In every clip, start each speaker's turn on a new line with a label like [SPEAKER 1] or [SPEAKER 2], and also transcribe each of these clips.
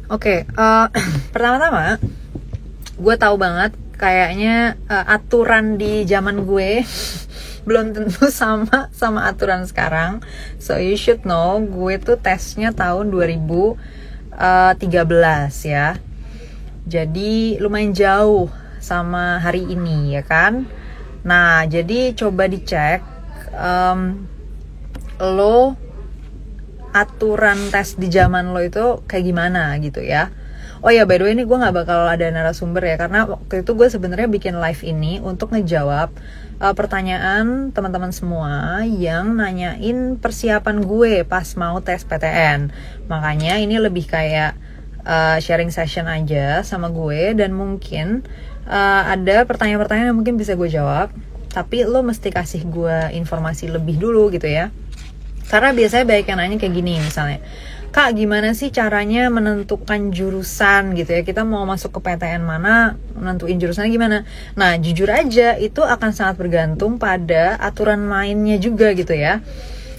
[SPEAKER 1] Oke, pertama-tama gue tahu banget kayaknya aturan di zaman gue belum tentu sama aturan sekarang. So you should know, gue tuh tesnya tahun 2013 ya. Jadi lumayan jauh sama hari ini ya kan. Nah, jadi coba dicek lo aturan tes di zaman lo itu kayak gimana gitu ya. Oh ya, by the way, ini gue nggak bakal ada narasumber ya, karena waktu itu gue sebenarnya bikin live ini untuk ngejawab pertanyaan teman-teman semua yang nanyain persiapan gue pas mau tes PTN. Makanya ini lebih kayak sharing session aja sama gue, dan mungkin ada pertanyaan-pertanyaan yang mungkin bisa gue jawab, tapi lo mesti kasih gue informasi lebih dulu gitu ya. Karena biasanya banyak yang nanya kayak gini, misalnya, Kak, gimana sih caranya menentukan jurusan gitu ya? Kita mau masuk ke PTN mana, menentuin jurusannya gimana? Nah, jujur aja itu akan sangat bergantung pada aturan mainnya juga gitu ya.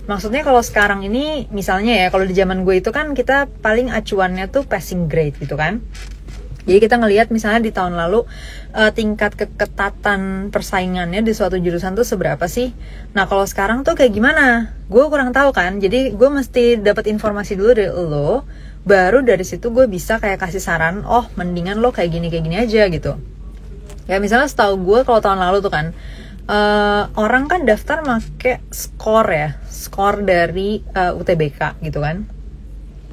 [SPEAKER 1] Maksudnya kalau sekarang ini, misalnya ya, kalau di zaman gue itu kan kita paling acuannya tuh passing grade gitu kan. Jadi kita ngelihat misalnya di tahun lalu tingkat keketatan persaingannya di suatu jurusan tuh seberapa sih. Nah kalau sekarang tuh kayak gimana? Gue kurang tahu kan. Jadi gue mesti dapat informasi dulu dari lo, baru dari situ gue bisa kayak kasih saran. Oh mendingan lo kayak gini aja gitu. Ya misalnya setahu gue kalau tahun lalu tuh kan orang kan daftar make skor dari UTBK gitu kan.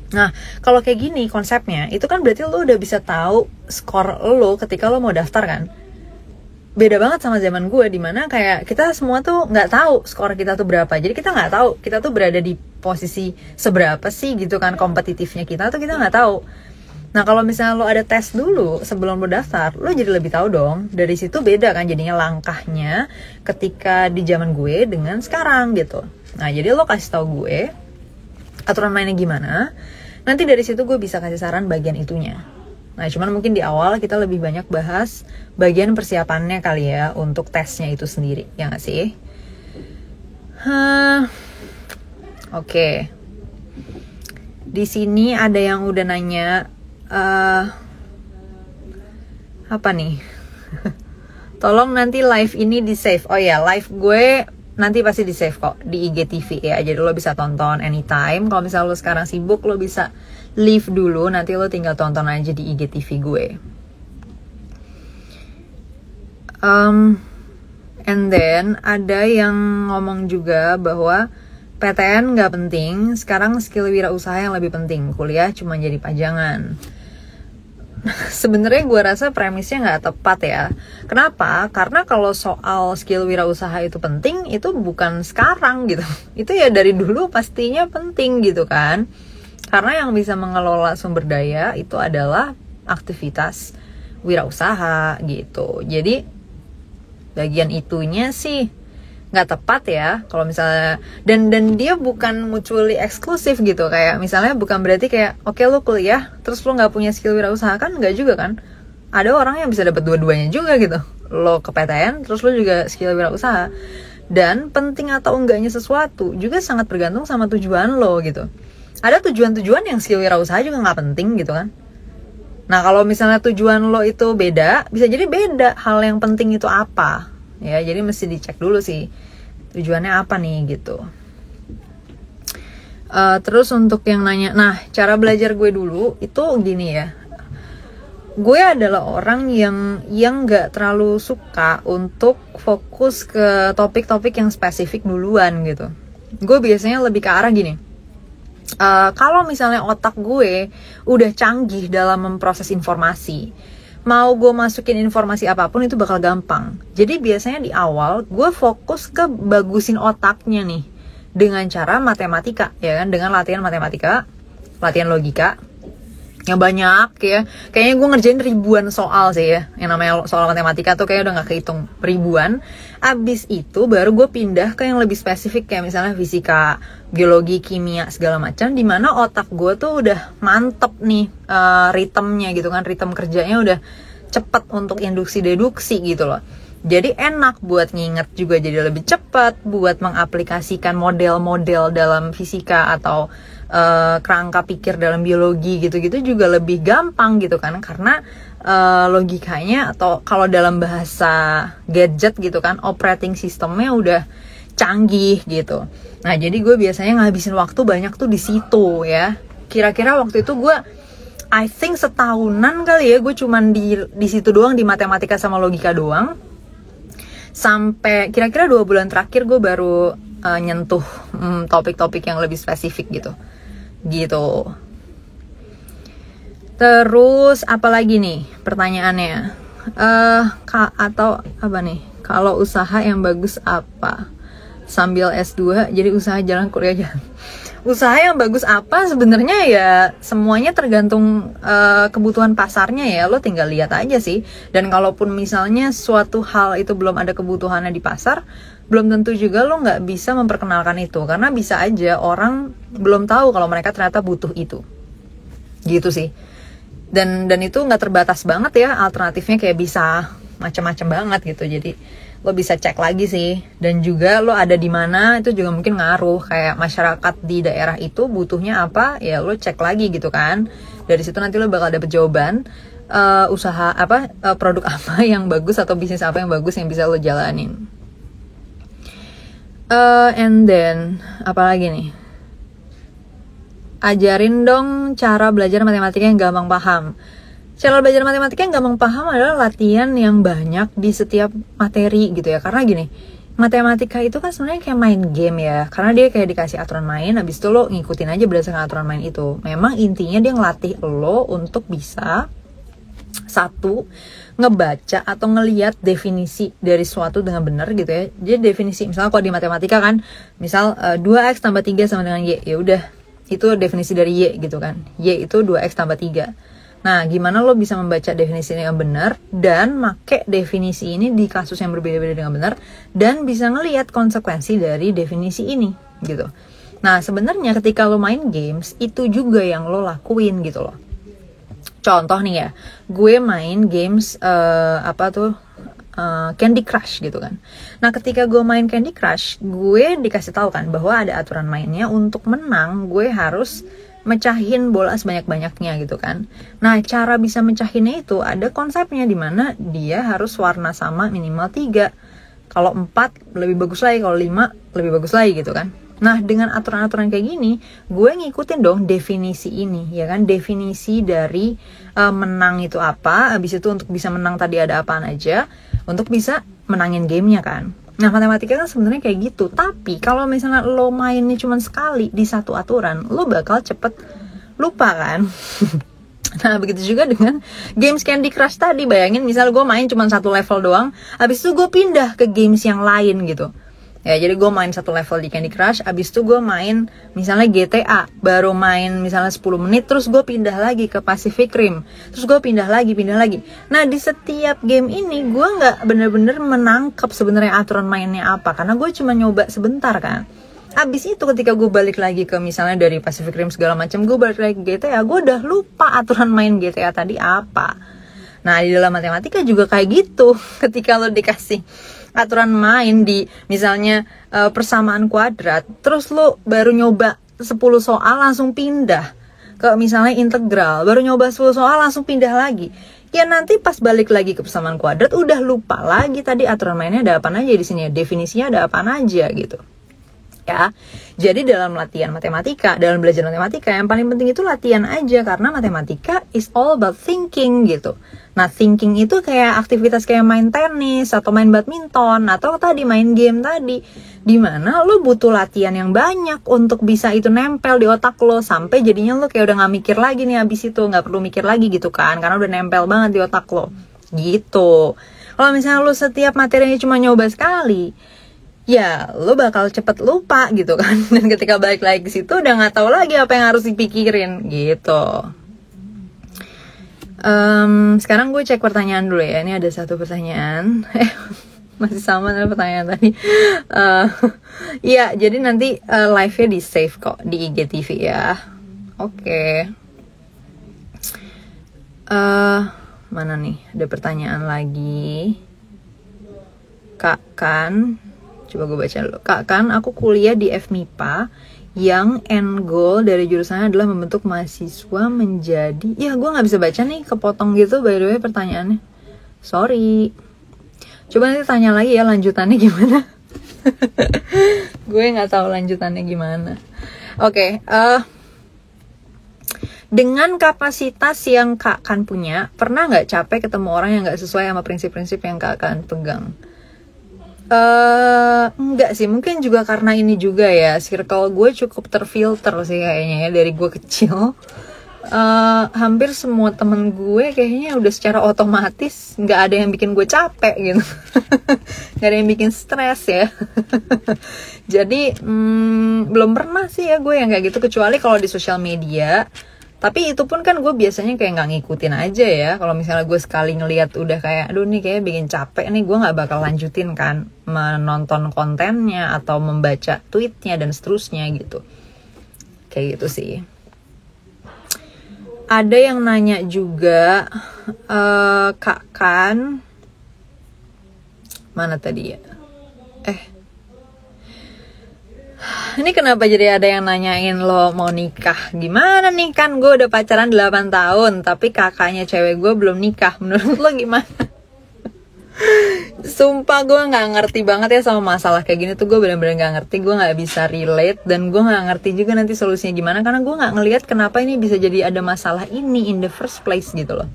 [SPEAKER 1] Nah, kalau kayak gini konsepnya, itu kan berarti lo udah bisa tahu skor lo ketika lo mau daftar kan. Beda banget sama zaman gue, dimana kayak kita semua tuh nggak tahu skor kita tuh berapa. Jadi kita nggak tahu kita tuh berada di posisi seberapa sih gitu kan, kompetitifnya kita tuh kita nggak tahu. Nah, kalau misalnya lo ada tes dulu sebelum lo daftar, lo jadi lebih tahu dong. Dari situ beda kan jadinya langkahnya ketika di zaman gue dengan sekarang gitu. Nah, jadi lo kasih tahu gue aturan mainnya gimana, nanti dari situ gue bisa kasih saran bagian itunya. Nah cuman mungkin di awal kita lebih banyak bahas bagian persiapannya kali ya untuk tesnya itu sendiri, ya gak sih? Oke. Di sini ada yang udah nanya apa nih? Tolong nanti live ini di save. Oh ya, live gue nanti pasti di save kok di IGTV ya, jadi lo bisa tonton anytime. Kalau misalnya lo sekarang sibuk, lo bisa leave dulu, nanti lo tinggal tonton aja di IGTV gue. And then ada yang ngomong juga bahwa PTN nggak penting, sekarang skill wirausaha yang lebih penting, kuliah cuma jadi pajangan. Sebenarnya gue rasa premisnya nggak tepat ya. Kenapa? Karena kalau soal skill wirausaha itu penting, itu bukan sekarang gitu. Itu ya dari dulu pastinya penting gitu kan. Karena yang bisa mengelola sumber daya itu adalah aktivitas wirausaha gitu. Jadi bagian itunya sih nggak tepat ya kalau misalnya, dan dia bukan mutually eksklusif gitu. Kayak misalnya bukan berarti kayak oke, lo kuliah terus lo nggak punya skill wirausaha, kan nggak juga kan. Ada orang yang bisa dapat dua-duanya juga gitu, lo ke PTN terus lo juga skill wirausaha. Dan penting atau enggaknya sesuatu juga sangat bergantung sama tujuan lo gitu. Ada tujuan-tujuan yang skill wirausaha juga nggak penting gitu kan. Nah kalau misalnya tujuan lo itu beda, bisa jadi beda hal yang penting itu apa ya. Jadi mesti dicek dulu sih tujuannya apa nih gitu. Terus untuk yang nanya, nah cara belajar gue dulu itu gini ya. Gue adalah orang yang nggak terlalu suka untuk fokus ke topik-topik yang spesifik duluan gitu. Gue biasanya lebih ke arah gini. Kalau misalnya otak gue udah canggih dalam memproses informasi, mau gue masukin informasi apapun itu bakal gampang. Jadi biasanya di awal gue fokus ke bagusin otaknya nih dengan cara matematika ya kan, dengan latihan matematika, latihan logika yang banyak ya. Kayaknya gue ngerjain ribuan soal sih ya, yang namanya soal matematika tuh kayaknya udah gak kehitung ribuan. Abis itu baru gue pindah ke yang lebih spesifik kayak misalnya fisika, biologi, kimia segala macam, dimana otak gue tuh udah mantep nih ritmenya gitu kan, ritme kerjanya udah cepet untuk induksi deduksi gitu loh. Jadi enak buat nginget juga, jadi lebih cepat buat mengaplikasikan model-model dalam fisika atau kerangka pikir dalam biologi gitu-gitu juga lebih gampang gitu kan, karena logikanya atau kalau dalam bahasa gadget gitu kan, operating systemnya udah canggih gitu. Nah jadi gue biasanya ngabisin waktu banyak tuh di situ ya. Kira-kira waktu itu gue I think setahunan kali ya gue cuman di situ doang, di matematika sama logika doang. Sampai kira-kira 2 bulan terakhir gue baru nyentuh topik-topik yang lebih spesifik gitu. Terus apalagi nih pertanyaannya? Atau apa nih? Kalau usaha yang bagus apa? Sambil S2 jadi usaha jalan kuliah jalan. Usaha yang bagus apa? Sebenarnya ya semuanya tergantung kebutuhan pasarnya ya. Lo tinggal lihat aja sih. Dan kalaupun misalnya suatu hal itu belum ada kebutuhannya di pasar, belum tentu juga lo nggak bisa memperkenalkan itu, karena bisa aja orang belum tahu kalau mereka ternyata butuh itu. Gitu sih. Dan itu nggak terbatas banget ya, alternatifnya kayak bisa macam-macam banget gitu. Jadi lo bisa cek lagi sih, dan juga lo ada di mana itu juga mungkin ngaruh. Kayak masyarakat di daerah itu butuhnya apa, ya lo cek lagi gitu kan. Dari situ nanti lo bakal dapet jawaban usaha apa, produk apa yang bagus atau bisnis apa yang bagus yang bisa lo jalanin. And then apa lagi nih? Ajarin dong cara belajar matematika yang gampang paham. Cara belajar matematika yang gampang paham adalah latihan yang banyak di setiap materi gitu ya. Karena gini, matematika itu kan sebenarnya kayak main game ya. Karena dia kayak dikasih aturan main, habis itu lo ngikutin aja berdasarkan aturan main itu. Memang intinya dia ngelatih lo untuk bisa satu, ngebaca atau ngelihat definisi dari suatu dengan benar gitu ya. Jadi definisi, misalnya kalau di matematika kan, misal 2x tambah 3 sama dengan y, ya udah itu definisi dari Y gitu kan. Y itu 2x tambah 3. Nah, gimana lo bisa membaca definisi ini dengan benar dan make definisi ini di kasus yang berbeda-beda dengan benar, dan bisa ngelihat konsekuensi dari definisi ini gitu. Nah, sebenarnya ketika lo main games itu juga yang lo lakuin gitu loh. Contoh nih ya, gue main games Candy Crush gitu kan. Nah ketika gue main Candy Crush, gue dikasih tahu kan bahwa ada aturan mainnya. Untuk menang gue harus mecahin bola sebanyak-banyaknya gitu kan. Nah cara bisa mecahinnya itu ada konsepnya, dimana dia harus warna sama minimal 3. Kalau 4 lebih bagus lagi, kalau 5 lebih bagus lagi gitu kan. Nah dengan aturan-aturan kayak gini, gue ngikutin dong definisi ini ya kan. Definisi dari menang itu apa, habis itu untuk bisa menang tadi ada apaan aja, untuk bisa menangin gamenya kan. Nah matematika kan sebenarnya kayak gitu. Tapi kalau misalnya lo mainnya cuma sekali di satu aturan, lo bakal cepet lupa kan. Nah begitu juga dengan games Candy Crush tadi. Bayangin misal gue main cuma satu level doang, habis itu gue pindah ke games yang lain gitu ya. Jadi gue main satu level di Candy Crush, habis itu gue main misalnya GTA, baru main misalnya 10 menit, terus gue pindah lagi ke Pacific Rim, terus gue pindah lagi. Nah di setiap game ini gue nggak bener-bener menangkap sebenarnya aturan mainnya apa, karena gue cuma nyoba sebentar kan. Habis itu ketika gue balik lagi ke misalnya dari Pacific Rim segala macam, gue balik lagi ke GTA, gue udah lupa aturan main GTA tadi apa. Nah di dalam matematika juga kayak gitu. Ketika lo dikasih aturan main di misalnya persamaan kuadrat, terus lo baru nyoba 10 soal langsung pindah ke misalnya integral, baru nyoba 10 soal langsung pindah lagi, ya nanti pas balik lagi ke persamaan kuadrat udah lupa lagi tadi aturan mainnya ada apa aja di sini, definisinya ada apa aja gitu ya. Jadi dalam latihan matematika, dalam belajar matematika, yang paling penting itu latihan aja, karena matematika is all about thinking gitu. Nah thinking itu kayak aktivitas kayak main tenis atau main badminton atau tadi main game tadi, dimana lo butuh latihan yang banyak untuk bisa itu nempel di otak lo, sampai jadinya lo kayak udah gak mikir lagi nih abis itu, gak perlu mikir lagi gitu kan, karena udah nempel banget di otak lo gitu. Kalau misalnya lo setiap materinya cuma nyoba sekali, ya lo bakal cepet lupa gitu kan. Dan ketika balik lagi ke situ udah nggak tahu lagi apa yang harus dipikirin gitu. Sekarang gue cek pertanyaan dulu ya. Ini ada satu pertanyaan. Masih sama dengan pertanyaan tadi. Iya, jadi nanti live-nya di save kok di IGTV ya. Oke. Mana nih? Ada pertanyaan lagi. Kak Kan, coba gue baca dulu. Kak Kan, aku kuliah di FMIPA yang end goal dari jurusannya adalah membentuk mahasiswa menjadi, ya gue nggak bisa baca nih, kepotong gitu by the way pertanyaannya, sorry. Coba nanti tanya lagi ya lanjutannya gimana. Gue nggak tahu lanjutannya gimana. Oke, dengan kapasitas yang Kak Kan punya, pernah nggak capek ketemu orang yang nggak sesuai sama prinsip-prinsip yang Kak Kan pegang? Enggak sih, mungkin juga karena ini juga ya, circle gue cukup terfilter sih kayaknya ya dari gue kecil. Hampir semua temen gue kayaknya udah secara otomatis nggak ada yang bikin gue capek gitu. Nggak ada yang bikin stres ya. Jadi belum pernah sih ya gue yang kayak gitu, kecuali kalau di sosial media. Tapi itu pun kan gue biasanya kayak nggak ngikutin aja ya. Kalau misalnya gue sekali ngelihat udah kayak, aduh nih kayak bikin capek nih, gue nggak bakal lanjutin kan menonton kontennya atau membaca tweetnya dan seterusnya gitu. Kayak gitu sih. Ada yang nanya juga, Kak Kan, mana tadi ya? Ini kenapa jadi ada yang nanyain lo mau nikah? Gimana nih, kan gue udah pacaran 8 tahun, tapi kakaknya cewek gue belum nikah. Menurut lo gimana? Sumpah gue gak ngerti banget ya sama masalah kayak gini tuh. Gue bener-bener gak ngerti, gue gak bisa relate. Dan gue gak ngerti juga nanti solusinya gimana, karena gue gak ngelihat kenapa ini bisa jadi ada masalah ini in the first place gitu loh.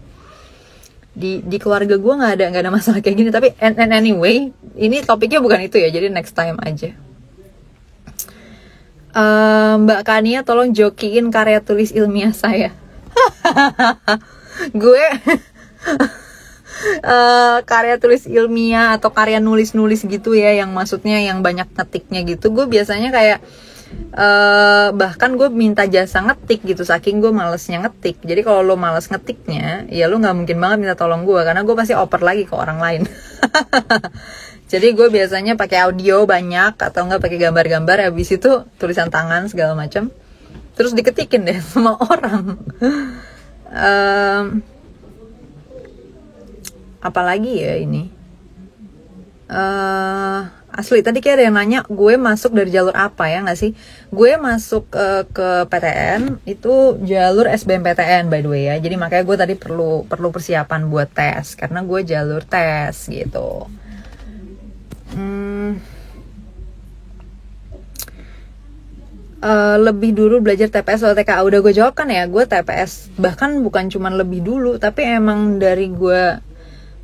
[SPEAKER 1] Di keluarga gue gak ada masalah kayak gini. Tapi anyway, ini topiknya bukan itu ya, jadi next time aja. Mbak Kania tolong jokiin karya tulis ilmiah saya. Gue karya tulis ilmiah atau karya nulis-nulis gitu ya, yang maksudnya yang banyak ngetiknya gitu, gue biasanya kayak bahkan gue minta jasa ngetik gitu, saking gue malesnya ngetik. Jadi kalau lo males ngetiknya, ya lo nggak mungkin banget minta tolong gue, karena gue pasti oper lagi ke orang lain. Jadi gue biasanya pakai audio banyak atau enggak pakai gambar-gambar, habis itu tulisan tangan segala macam, terus diketikin deh sama orang. Apalagi ya ini, asli tadi kayak ada yang nanya gue masuk dari jalur apa ya, nggak sih? Gue masuk ke PTN itu jalur SBMPTN by the way ya, jadi makanya gue tadi perlu persiapan buat tes, karena gue jalur tes gitu. Lebih dulu belajar TPS atau TKA, udah gue jawab kan ya, gue TPS, bahkan bukan cuma lebih dulu, tapi emang dari gue,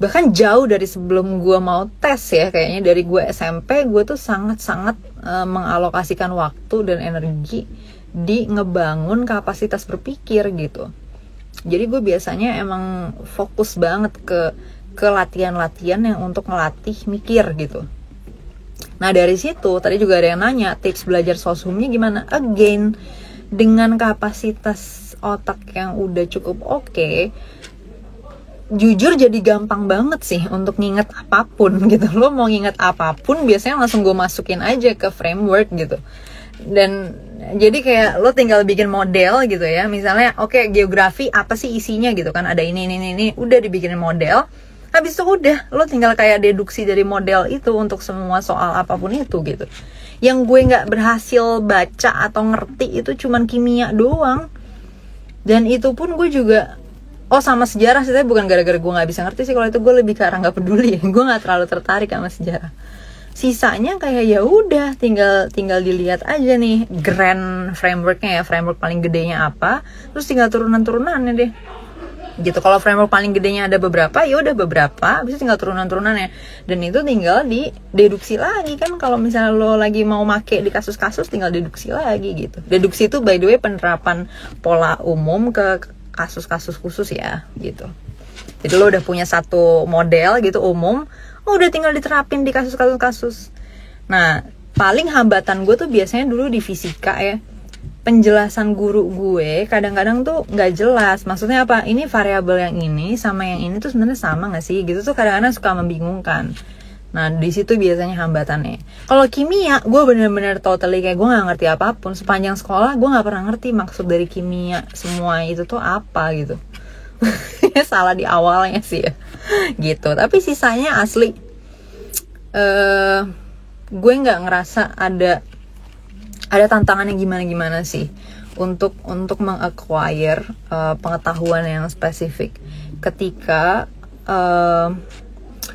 [SPEAKER 1] bahkan jauh dari sebelum gue mau tes ya, kayaknya dari gue SMP gue tuh sangat-sangat mengalokasikan waktu dan energi di ngebangun kapasitas berpikir gitu. Jadi gue biasanya emang fokus banget ke latihan-latihan yang untuk ngelatih mikir gitu. Nah dari situ tadi juga ada yang nanya tips belajar sosumnya gimana. Again, dengan kapasitas otak yang udah cukup oke, jujur jadi gampang banget sih untuk nginget apapun gitu. Lo mau nginget apapun biasanya langsung gue masukin aja ke framework gitu. Dan jadi kayak lo tinggal bikin model gitu ya. Misalnya oke, geografi apa sih isinya gitu kan, ada ini, udah dibikinin model. Habis itu udah, lo tinggal kayak deduksi dari model itu untuk semua soal apapun itu gitu. Yang gue gak berhasil baca atau ngerti itu cuman kimia doang. Dan itu pun gue juga, sama sejarah sih, tapi bukan gara-gara gue gak bisa ngerti sih. Kalau itu gue lebih ke arah gak peduli. Gue gak terlalu tertarik sama sejarah. Sisanya kayak ya udah, tinggal dilihat aja nih grand frameworknya ya, framework paling gedenya apa, terus tinggal turunan-turunannya deh. Gitu. Kalau framework paling gedenya ada beberapa, ya udah beberapa, habis itu tinggal turunan-turunannya. Dan itu tinggal dideduksi lagi kan, kalau misalnya lo lagi mau make di kasus-kasus tinggal deduksi lagi gitu. Deduksi itu by the way penerapan pola umum ke kasus-kasus khusus ya gitu. Jadi lo udah punya satu model gitu umum, udah tinggal diterapin di kasus-kasus. Nah, paling hambatan gue tuh biasanya dulu di fisika ya. Penjelasan guru gue kadang-kadang tuh nggak jelas, maksudnya apa, ini variabel yang ini sama yang ini tuh sebenarnya sama nggak sih gitu, tuh kadang-kadang suka membingungkan. Nah di situ biasanya hambatannya. Kalau kimia gue bener-bener totally kayak gue nggak ngerti apapun sepanjang sekolah, gue nggak pernah ngerti maksud dari kimia semua itu tuh apa gitu. Salah di awalnya sih ya gitu, tapi sisanya asli gue nggak ngerasa ada ada tantangannya gimana sih untuk meng-acquire pengetahuan yang spesifik ketika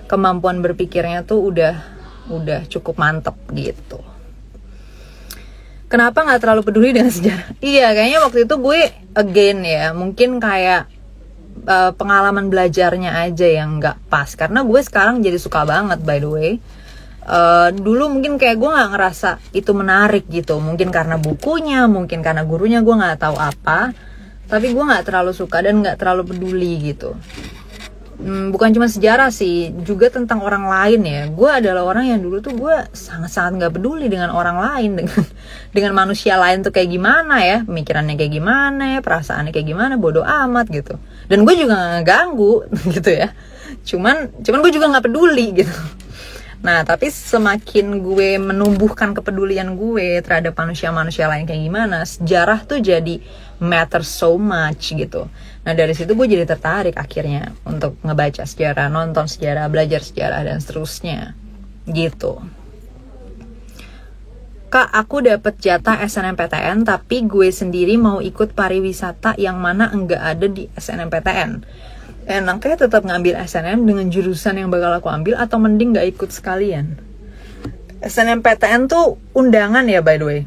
[SPEAKER 1] kemampuan berpikirnya tuh udah cukup mantep gitu. Kenapa nggak terlalu peduli dengan sejarah? Iya, kayaknya waktu itu gue again ya, mungkin kayak pengalaman belajarnya aja yang nggak pas. Karena gue sekarang jadi suka banget, by the way. Dulu mungkin kayak gue nggak ngerasa itu menarik gitu. Mungkin karena bukunya, mungkin karena gurunya, gue nggak tahu apa. Tapi gue nggak terlalu suka dan nggak terlalu peduli gitu. Bukan cuma sejarah sih, juga tentang orang lain ya. Gue adalah orang yang dulu tuh gue sangat-sangat gak peduli dengan orang lain, dengan manusia lain tuh kayak gimana ya, pemikirannya kayak gimana ya, perasaannya kayak gimana, bodoh amat gitu. Dan gue juga gak ngeganggu gitu ya. Cuman gue juga gak peduli gitu. Nah, tapi semakin gue menumbuhkan kepedulian gue terhadap manusia-manusia lain kayak gimana, sejarah tuh jadi matter so much gitu. Nah, dari situ gue jadi tertarik akhirnya untuk ngebaca sejarah, nonton sejarah, belajar sejarah, dan seterusnya gitu. Kak, aku dapet jatah SNMPTN, tapi gue sendiri mau ikut pariwisata yang mana enggak ada di SNMPTN. Enaknya tetap ngambil SNM dengan jurusan yang bakal aku ambil atau mending gak ikut sekalian? SNMPTN tuh undangan ya, by the way.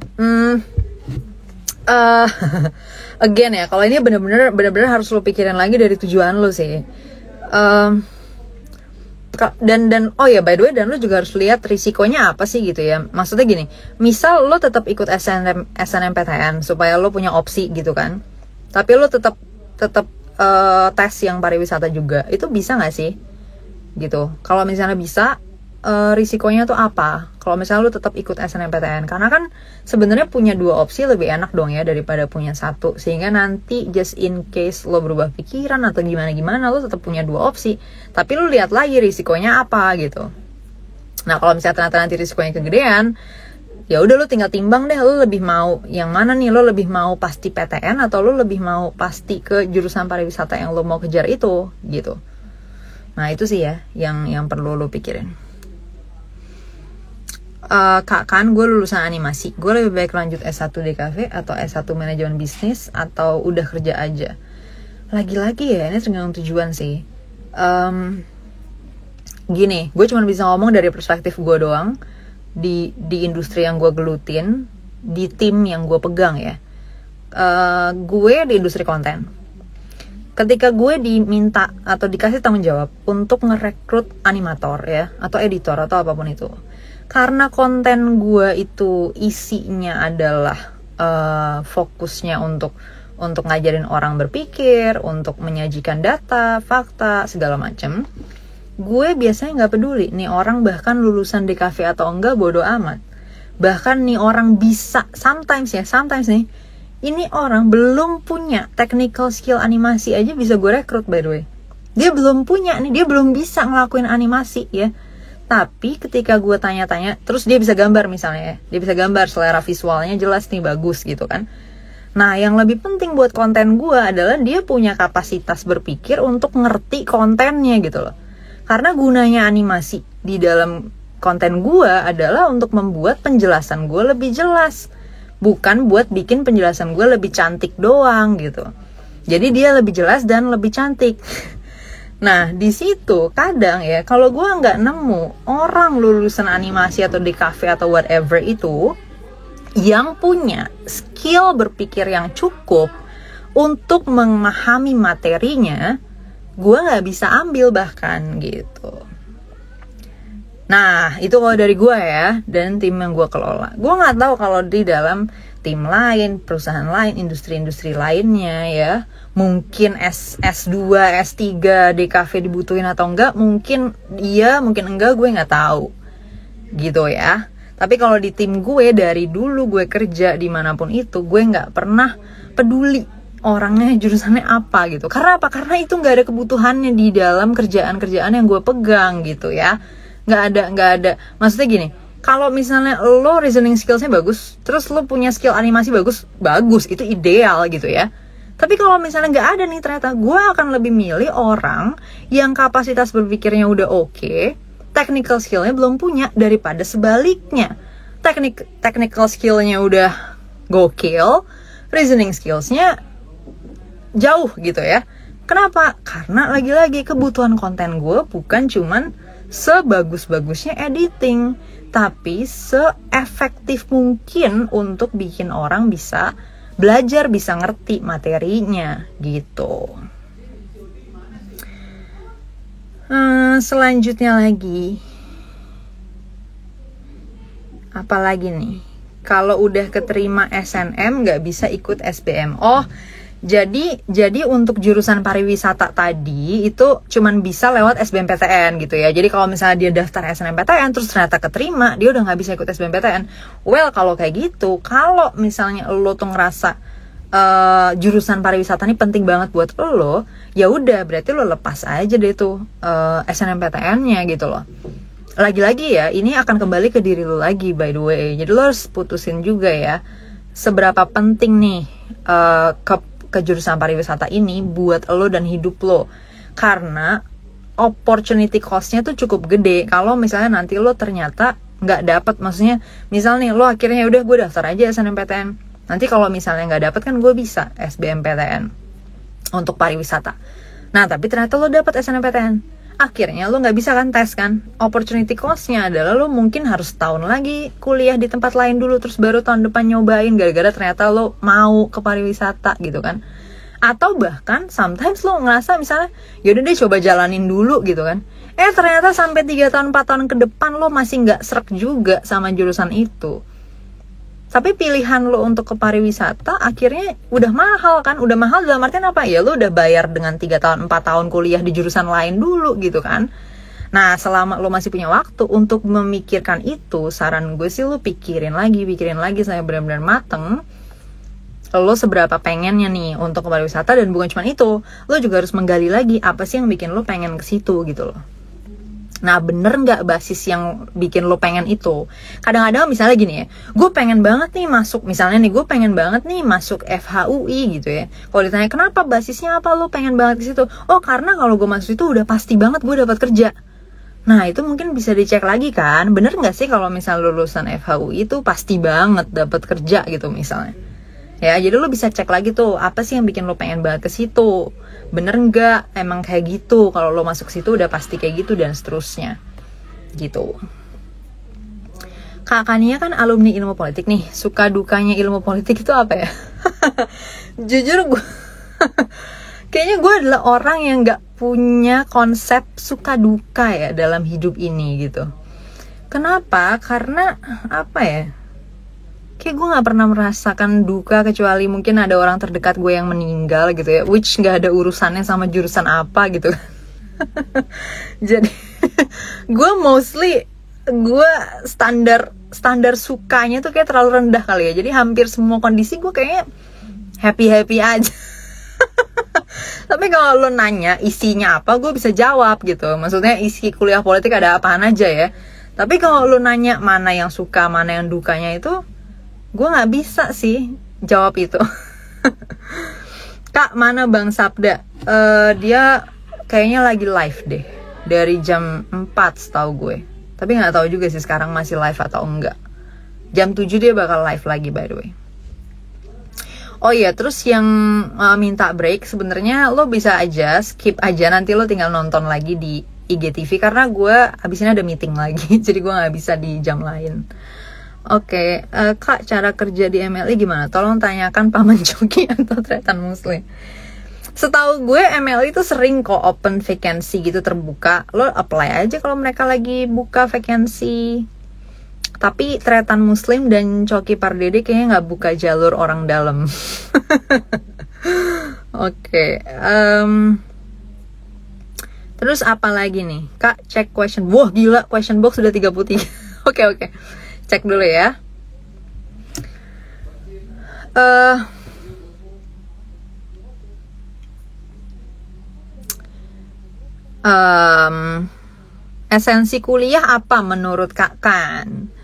[SPEAKER 1] Again ya, kalau ini bener-bener harus lo pikirin lagi dari tujuan lo sih. Dan oh ya, by the way, dan lo juga harus lihat risikonya apa sih gitu ya. Maksudnya gini, misal lo tetap ikut SNMPTN supaya lo punya opsi gitu kan, tapi lo tetap tes yang pariwisata juga, itu bisa nggak sih gitu? Kalau misalnya bisa, risikonya tuh apa kalau misalnya lu tetap ikut SNMPTN? Karena kan sebenarnya punya dua opsi lebih enak dong ya daripada punya satu, sehingga nanti just in case lo berubah pikiran atau gimana lo tetap punya dua opsi, tapi lu lihat lagi risikonya apa gitu. Nah, kalau misalnya ternyata nanti risikonya kegedean, ya udah lo tinggal timbang deh, lo lebih mau yang mana nih? Lo lebih mau pasti PTN atau lo lebih mau pasti ke jurusan pariwisata yang lo mau kejar itu gitu. Nah, itu sih ya yang perlu lo pikirin. Kak, kan gue lulusan animasi, gue lebih baik lanjut S1 DKV atau S1 manajemen bisnis atau udah kerja aja? Lagi-lagi ya, ini tergantung tujuan sih. Gini, gue cuma bisa ngomong dari perspektif gue doang. Di industri yang gue gelutin, di tim yang gue pegang ya. Gue di industri konten. Ketika gue diminta atau dikasih tanggung jawab untuk ngerekrut animator ya, atau editor atau apapun itu, karena konten gue itu isinya adalah fokusnya untuk ngajarin orang berpikir, untuk menyajikan data, fakta, segala macam, gue biasanya nggak peduli nih orang bahkan lulusan DKV atau enggak, bodo amat. Bahkan nih orang bisa sometimes nih, ini orang belum punya technical skill animasi aja bisa gue rekrut, by the way. Dia belum punya nih, dia belum bisa ngelakuin animasi ya. Tapi ketika gue tanya-tanya, terus dia bisa gambar misalnya ya, dia bisa gambar, selera visualnya jelas nih, bagus gitu kan. Nah, yang lebih penting buat konten gue adalah dia punya kapasitas berpikir untuk ngerti kontennya gitu loh. Karena gunanya animasi di dalam konten gue adalah untuk membuat penjelasan gue lebih jelas, bukan buat bikin penjelasan gue lebih cantik doang gitu. Jadi dia lebih jelas dan lebih cantik. Nah, di situ kadang ya, kalau gue nggak nemu orang lulusan animasi atau DKV atau whatever itu yang punya skill berpikir yang cukup untuk memahami materinya, gue nggak bisa ambil bahkan gitu. Nah, itu kalau dari gue ya, dan tim yang gue kelola. Gue nggak tahu kalau di dalam tim lain, perusahaan lain, industri-industri lainnya ya, mungkin S2, S3, DKV dibutuhin atau enggak, mungkin iya, mungkin enggak, gue nggak tahu gitu ya. Tapi kalau di tim gue, dari dulu gue kerja dimanapun itu, gue nggak pernah peduli orangnya jurusannya apa gitu. Karena apa? Karena itu nggak ada kebutuhannya di dalam kerjaan-kerjaan yang gue pegang gitu ya. Nggak ada. Maksudnya gini, kalau misalnya lo reasoning skillsnya bagus, terus lo punya skill animasi bagus, itu ideal gitu ya. Tapi kalau misalnya nggak ada nih, ternyata gue akan lebih milih orang yang kapasitas berpikirnya udah oke, technical skillnya belum punya, daripada sebaliknya. technical skillnya udah gokil, reasoning skillsnya jauh gitu ya. Kenapa? Karena lagi-lagi kebutuhan konten gue bukan cuman sebagus-bagusnya editing, tapi seefektif mungkin untuk bikin orang bisa belajar, bisa ngerti materinya gitu. Selanjutnya lagi, apalagi nih? Kalau udah keterima SNM nggak bisa ikut SBM. Jadi untuk jurusan pariwisata tadi itu cuman bisa lewat SBMPTN gitu ya. Jadi kalau misalnya dia daftar SNMPTN terus ternyata keterima, dia udah nggak bisa ikut SBMPTN. Well, kalau kayak gitu, kalau misalnya lo tuh ngerasa jurusan pariwisata ini penting banget buat lo, ya udah berarti lo lepas aja deh tuh SNMPTN-nya gitu loh. Lagi-lagi ya, ini akan kembali ke diri lo lagi by the way. Jadi lo harus putusin juga ya, seberapa penting nih ke jurusan pariwisata ini buat lo dan hidup lo. Karena opportunity cost-nya tuh cukup gede kalau misalnya nanti lo ternyata nggak dapet. Maksudnya misalnya nih lo akhirnya udah gue daftar aja SNMPTN, nanti kalau misalnya nggak dapet kan gue bisa SBMPTN untuk pariwisata. Nah tapi ternyata lo dapet SNMPTN, akhirnya lo nggak bisa kan tes kan. Opportunity cost-nya adalah lo mungkin harus tahun lagi kuliah di tempat lain dulu, terus baru tahun depan nyobain gara-gara ternyata lo mau ke pariwisata gitu kan. Atau bahkan sometimes lo ngerasa misalnya yaudah deh coba jalanin dulu gitu kan, ternyata sampai 3 tahun 4 tahun ke depan lo masih nggak srek juga sama jurusan itu. Tapi pilihan lo untuk ke pariwisata akhirnya udah mahal kan. Udah mahal dalam artian apa? Ya lo udah bayar dengan 3 tahun 4 tahun kuliah di jurusan lain dulu gitu kan. Nah selama lo masih punya waktu untuk memikirkan itu, saran gue sih lo pikirin lagi sampai benar-benar mateng lo seberapa pengennya nih untuk ke pariwisata. Dan bukan cuma itu, lo juga harus menggali lagi apa sih yang bikin lo pengen ke situ gitu loh. Nah bener gak basis yang bikin lo pengen itu? Kadang-kadang misalnya gini ya, gue pengen banget nih masuk, misalnya nih gue pengen banget nih masuk FHUI gitu ya. Kalau ditanya kenapa, basisnya apa lo pengen banget ke situ? Oh karena kalau gue masuk itu udah pasti banget gue dapat kerja. Nah itu mungkin bisa dicek lagi kan, bener gak sih kalau misalnya lulusan FHUI itu pasti banget dapat kerja gitu misalnya. Ya, jadi lo bisa cek lagi tuh, apa sih yang bikin lo pengen banget ke situ? Bener nggak emang kayak gitu? Kalau lo masuk situ udah pasti kayak gitu dan seterusnya. Gitu. Kak Kania kan alumni ilmu politik nih. Suka dukanya ilmu politik itu apa ya? Jujur gue kayaknya gue adalah orang yang nggak punya konsep suka duka ya dalam hidup ini gitu. Kenapa? Karena apa ya? Kayak gue gak pernah merasakan duka kecuali mungkin ada orang terdekat gue yang meninggal gitu ya, which gak ada urusannya sama jurusan apa gitu. Jadi gue mostly standar sukanya tuh kayak terlalu rendah kali ya. Jadi hampir semua kondisi gue kayaknya happy aja. Tapi kalau lo nanya isinya apa, gue bisa jawab gitu. Maksudnya isi kuliah politik ada apaan aja ya. Tapi kalau lo nanya mana yang suka, mana yang dukanya, itu gue gak bisa sih jawab itu. Kak, mana Bang Sabda? Dia kayaknya lagi live deh dari jam 4 setahu gue. Tapi gak tahu juga sih sekarang masih live atau enggak. Jam 7 dia bakal live lagi by the way. Oh iya, terus yang minta break, sebenarnya lo bisa aja skip aja, nanti lo tinggal nonton lagi di IGTV karena gue abis ini ada meeting lagi. Jadi gue gak bisa di jam lain. Oke, Kak, cara kerja di MLI gimana? Tolong tanyakan Paman Joki atau Tretan Muslim. Setahu gue MLI itu sering kok open vacancy gitu terbuka. Lo apply aja kalau mereka lagi buka vacancy. Tapi Tretan Muslim dan Coki Pardede kayaknya nggak buka jalur orang dalam. Oke. Terus apa lagi nih? Kak, cek question. Wah, gila, question box sudah 33. Oke. Cek dulu ya. Esensi kuliah apa menurut Kak Kan?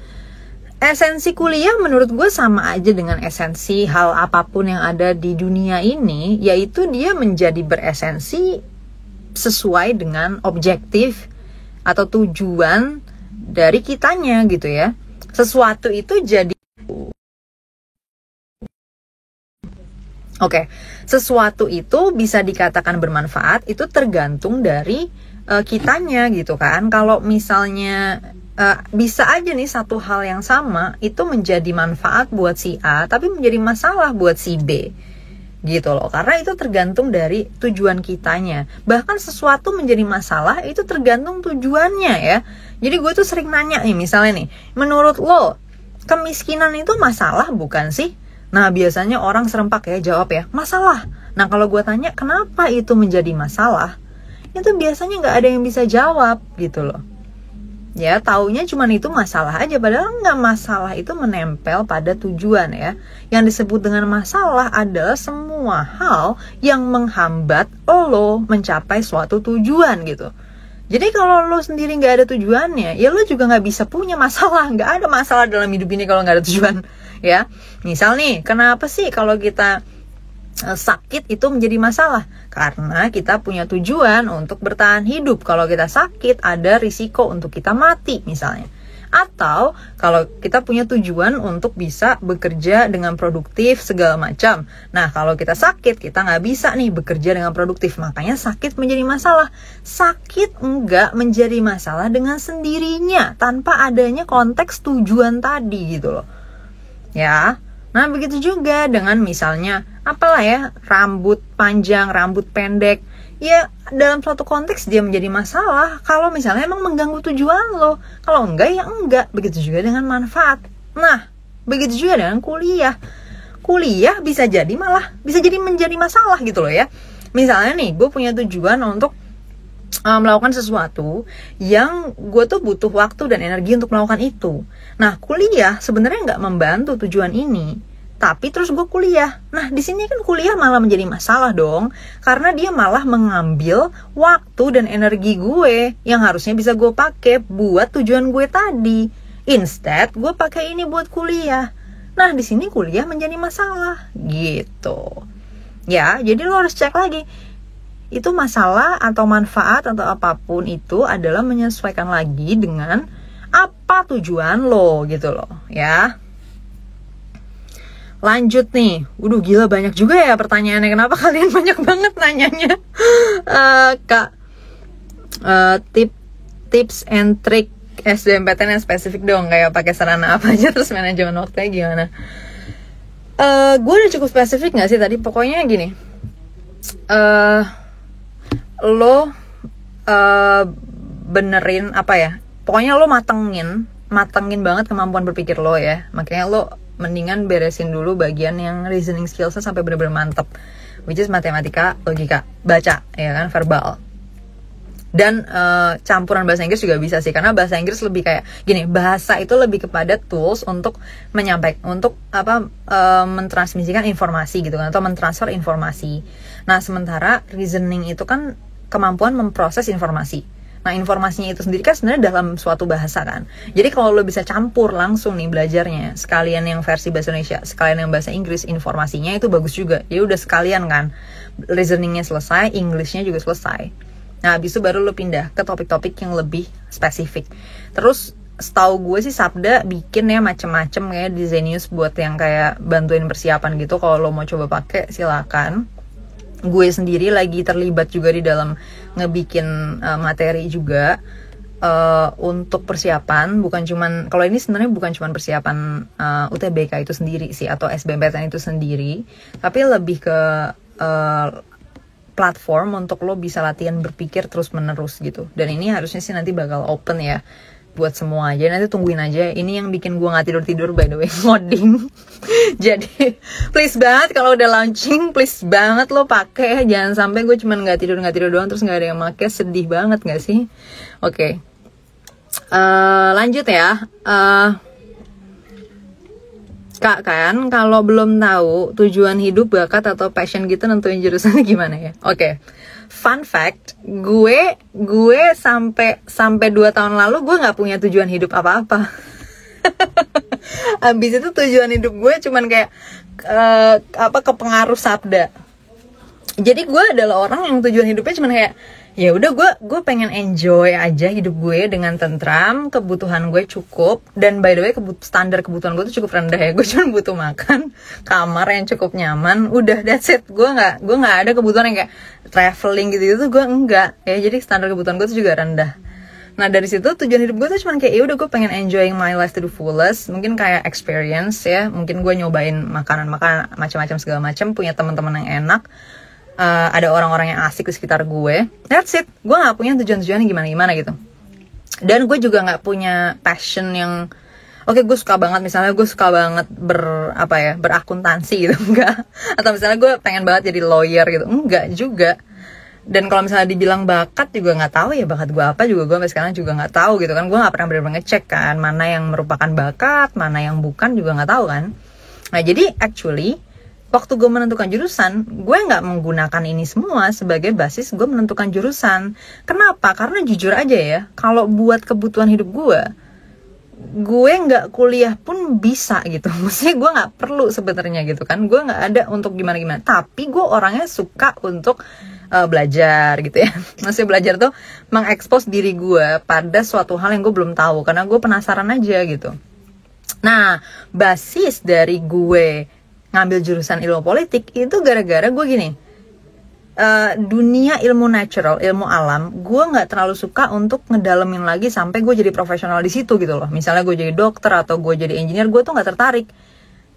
[SPEAKER 1] Esensi kuliah menurut gue sama aja dengan esensi hal apapun yang ada di dunia ini, yaitu dia menjadi beresensi sesuai dengan objektif atau tujuan dari kitanya gitu ya. Sesuatu itu jadi sesuatu itu bisa dikatakan bermanfaat itu tergantung dari kitanya gitu kan. Kalau misalnya bisa aja nih satu hal yang sama itu menjadi manfaat buat si A tapi menjadi masalah buat si B gitu loh, karena itu tergantung dari tujuan kitanya. Bahkan sesuatu menjadi masalah itu tergantung tujuannya ya. Jadi gue tuh sering nanya nih, misalnya nih, menurut lo kemiskinan itu masalah bukan sih? Nah biasanya orang serempak ya jawab ya, masalah. Nah kalau gue tanya kenapa itu menjadi masalah, itu biasanya nggak ada yang bisa jawab gitu loh. Ya taunya cuman itu masalah aja, padahal nggak. Masalah itu menempel pada tujuan ya. Yang disebut dengan masalah adalah semua hal yang menghambat lo mencapai suatu tujuan gitu. Jadi kalau lo sendiri nggak ada tujuannya, ya lo juga nggak bisa punya masalah. Nggak ada masalah dalam hidup ini kalau nggak ada tujuan ya. Misal nih, kenapa sih kalau kita sakit itu menjadi masalah? Karena kita punya tujuan untuk bertahan hidup. Kalau kita sakit ada risiko untuk kita mati misalnya. Atau kalau kita punya tujuan untuk bisa bekerja dengan produktif segala macam. Nah kalau kita sakit kita nggak bisa nih bekerja dengan produktif. Makanya sakit menjadi masalah. Sakit enggak menjadi masalah dengan sendirinya tanpa adanya konteks tujuan tadi gitu loh ya. Nah begitu juga dengan misalnya apalah ya, rambut panjang, rambut pendek. Ya dalam suatu konteks dia menjadi masalah kalau misalnya emang mengganggu tujuan lo. Kalau enggak ya enggak. Begitu juga dengan manfaat. Nah begitu juga dengan kuliah. Kuliah bisa jadi menjadi masalah gitu loh ya. Misalnya nih gue punya tujuan untuk melakukan sesuatu yang gue tuh butuh waktu dan energi untuk melakukan itu. Nah kuliah sebenarnya nggak membantu tujuan ini, tapi terus gue kuliah. Nah di sini kan kuliah malah menjadi masalah dong, karena dia malah mengambil waktu dan energi gue yang harusnya bisa gue pakai buat tujuan gue tadi. Instead gue pakai ini buat kuliah. Nah di sini kuliah menjadi masalah gitu. Ya jadi lo harus cek lagi. Itu masalah atau manfaat atau apapun itu adalah menyesuaikan lagi dengan apa tujuan lo gitu loh ya. Lanjut nih, gila banyak juga ya pertanyaannya. Kenapa kalian banyak banget nanyanya? Kak, tips and trick SBMPTN yang spesifik dong, kayak pakai sarana apa aja terus manajemen waktunya gimana? Gue udah cukup spesifik nggak sih tadi? Pokoknya gini. Lo benerin apa ya, pokoknya lo matengin banget kemampuan berpikir lo ya. Makanya lo mendingan beresin dulu bagian yang reasoning skillsnya sampai bener-bener mantep, which is matematika, logika, baca ya kan, verbal. Dan campuran bahasa Inggris juga bisa sih, karena bahasa Inggris lebih kayak gini, bahasa itu lebih kepada tools untuk menyampaikan, untuk mentransmisikan informasi gitu kan, atau mentransfer informasi. Nah sementara reasoning itu kan kemampuan memproses informasi. Nah informasinya itu sendiri kan sebenarnya dalam suatu bahasa kan. Jadi kalau lo bisa campur langsung nih belajarnya, sekalian yang versi bahasa Indonesia, sekalian yang bahasa Inggris, informasinya itu bagus juga. Jadi udah sekalian kan, reasoningnya selesai, Englishnya juga selesai. Nah habis itu baru lo pindah ke topik-topik yang lebih spesifik. Terus setahu gue sih Sabda bikin ya macem-macem kayak di Zenius buat yang kayak bantuin persiapan gitu. Kalau lo mau coba pakai silakan. Gue sendiri lagi terlibat juga di dalam ngebikin materi juga untuk persiapan. Bukan cuman, kalau ini sebenarnya bukan cuman persiapan UTBK itu sendiri sih, atau SBMPTN itu sendiri, tapi lebih ke platform untuk lo bisa latihan berpikir terus menerus gitu. Dan ini harusnya sih nanti bakal open ya buat semua aja. Nanti tungguin aja. Ini yang bikin gue gak tidur-tidur by the way, ngoding. Jadi please banget kalau udah launching, please banget lo pakai. Jangan sampai gue cuman gak tidur doang terus gak ada yang pakai. Sedih banget gak sih? Oke. Lanjut ya. Kak kan kalau belum tahu tujuan hidup, bakat atau passion gitu nentuin jurusannya gimana ya? Oke. Fun fact, gue sampai 2 tahun lalu gue nggak punya tujuan hidup apa-apa. Abis itu tujuan hidup gue cuman kayak kepengaruh Sabda. Jadi gue adalah orang yang tujuan hidupnya cuma kayak ya udah gue pengen enjoy aja hidup gue dengan tentram, kebutuhan gue cukup. Dan by the way standar kebutuhan gue tuh cukup rendah ya. Gue cuma butuh makan, kamar yang cukup nyaman, udah that's it. Gue nggak ada kebutuhan yang kayak traveling gitu tuh gue enggak ya. Jadi standar kebutuhan gue tuh juga rendah. Nah dari situ tujuan hidup gue tuh cuma kayak ya udah gue pengen enjoying my life to the fullest. Mungkin kayak experience ya, mungkin gue nyobain makanan macam-macam segala macam, punya teman-teman yang enak. Ada orang-orang yang asik di sekitar gue. That's it. Gue nggak punya tujuan-tujuan gimana-gimana gitu. Dan gue juga nggak punya passion yang gue suka banget, misalnya gue suka banget berakuntansi gitu, enggak. Atau misalnya gue pengen banget jadi lawyer gitu, enggak juga. Dan kalau misalnya dibilang bakat juga nggak tahu ya, bakat gue apa juga gue sampai sekarang juga nggak tahu gitu kan. Gue nggak pernah benar-benar ngecek kan mana yang merupakan bakat, mana yang bukan juga nggak tahu kan. Nah jadi actually waktu gue menentukan jurusan, gue nggak menggunakan ini semua sebagai basis gue menentukan jurusan. Kenapa? Karena jujur aja ya, kalau buat kebutuhan hidup gue nggak kuliah pun bisa gitu. Maksudnya gue nggak perlu sebenarnya gitu kan. Gue nggak ada untuk gimana-gimana. Tapi gue orangnya suka untuk belajar gitu ya. Maksudnya belajar tuh mengekspos diri gue pada suatu hal yang gue belum tahu. Karena gue penasaran aja gitu. Nah, basis dari gue ngambil jurusan ilmu politik itu gara-gara gue gini, dunia ilmu natural, ilmu alam, gue nggak terlalu suka untuk ngedalemin lagi sampai gue jadi profesional di situ gitu loh. Misalnya gue jadi dokter atau gue jadi engineer, gue tuh nggak tertarik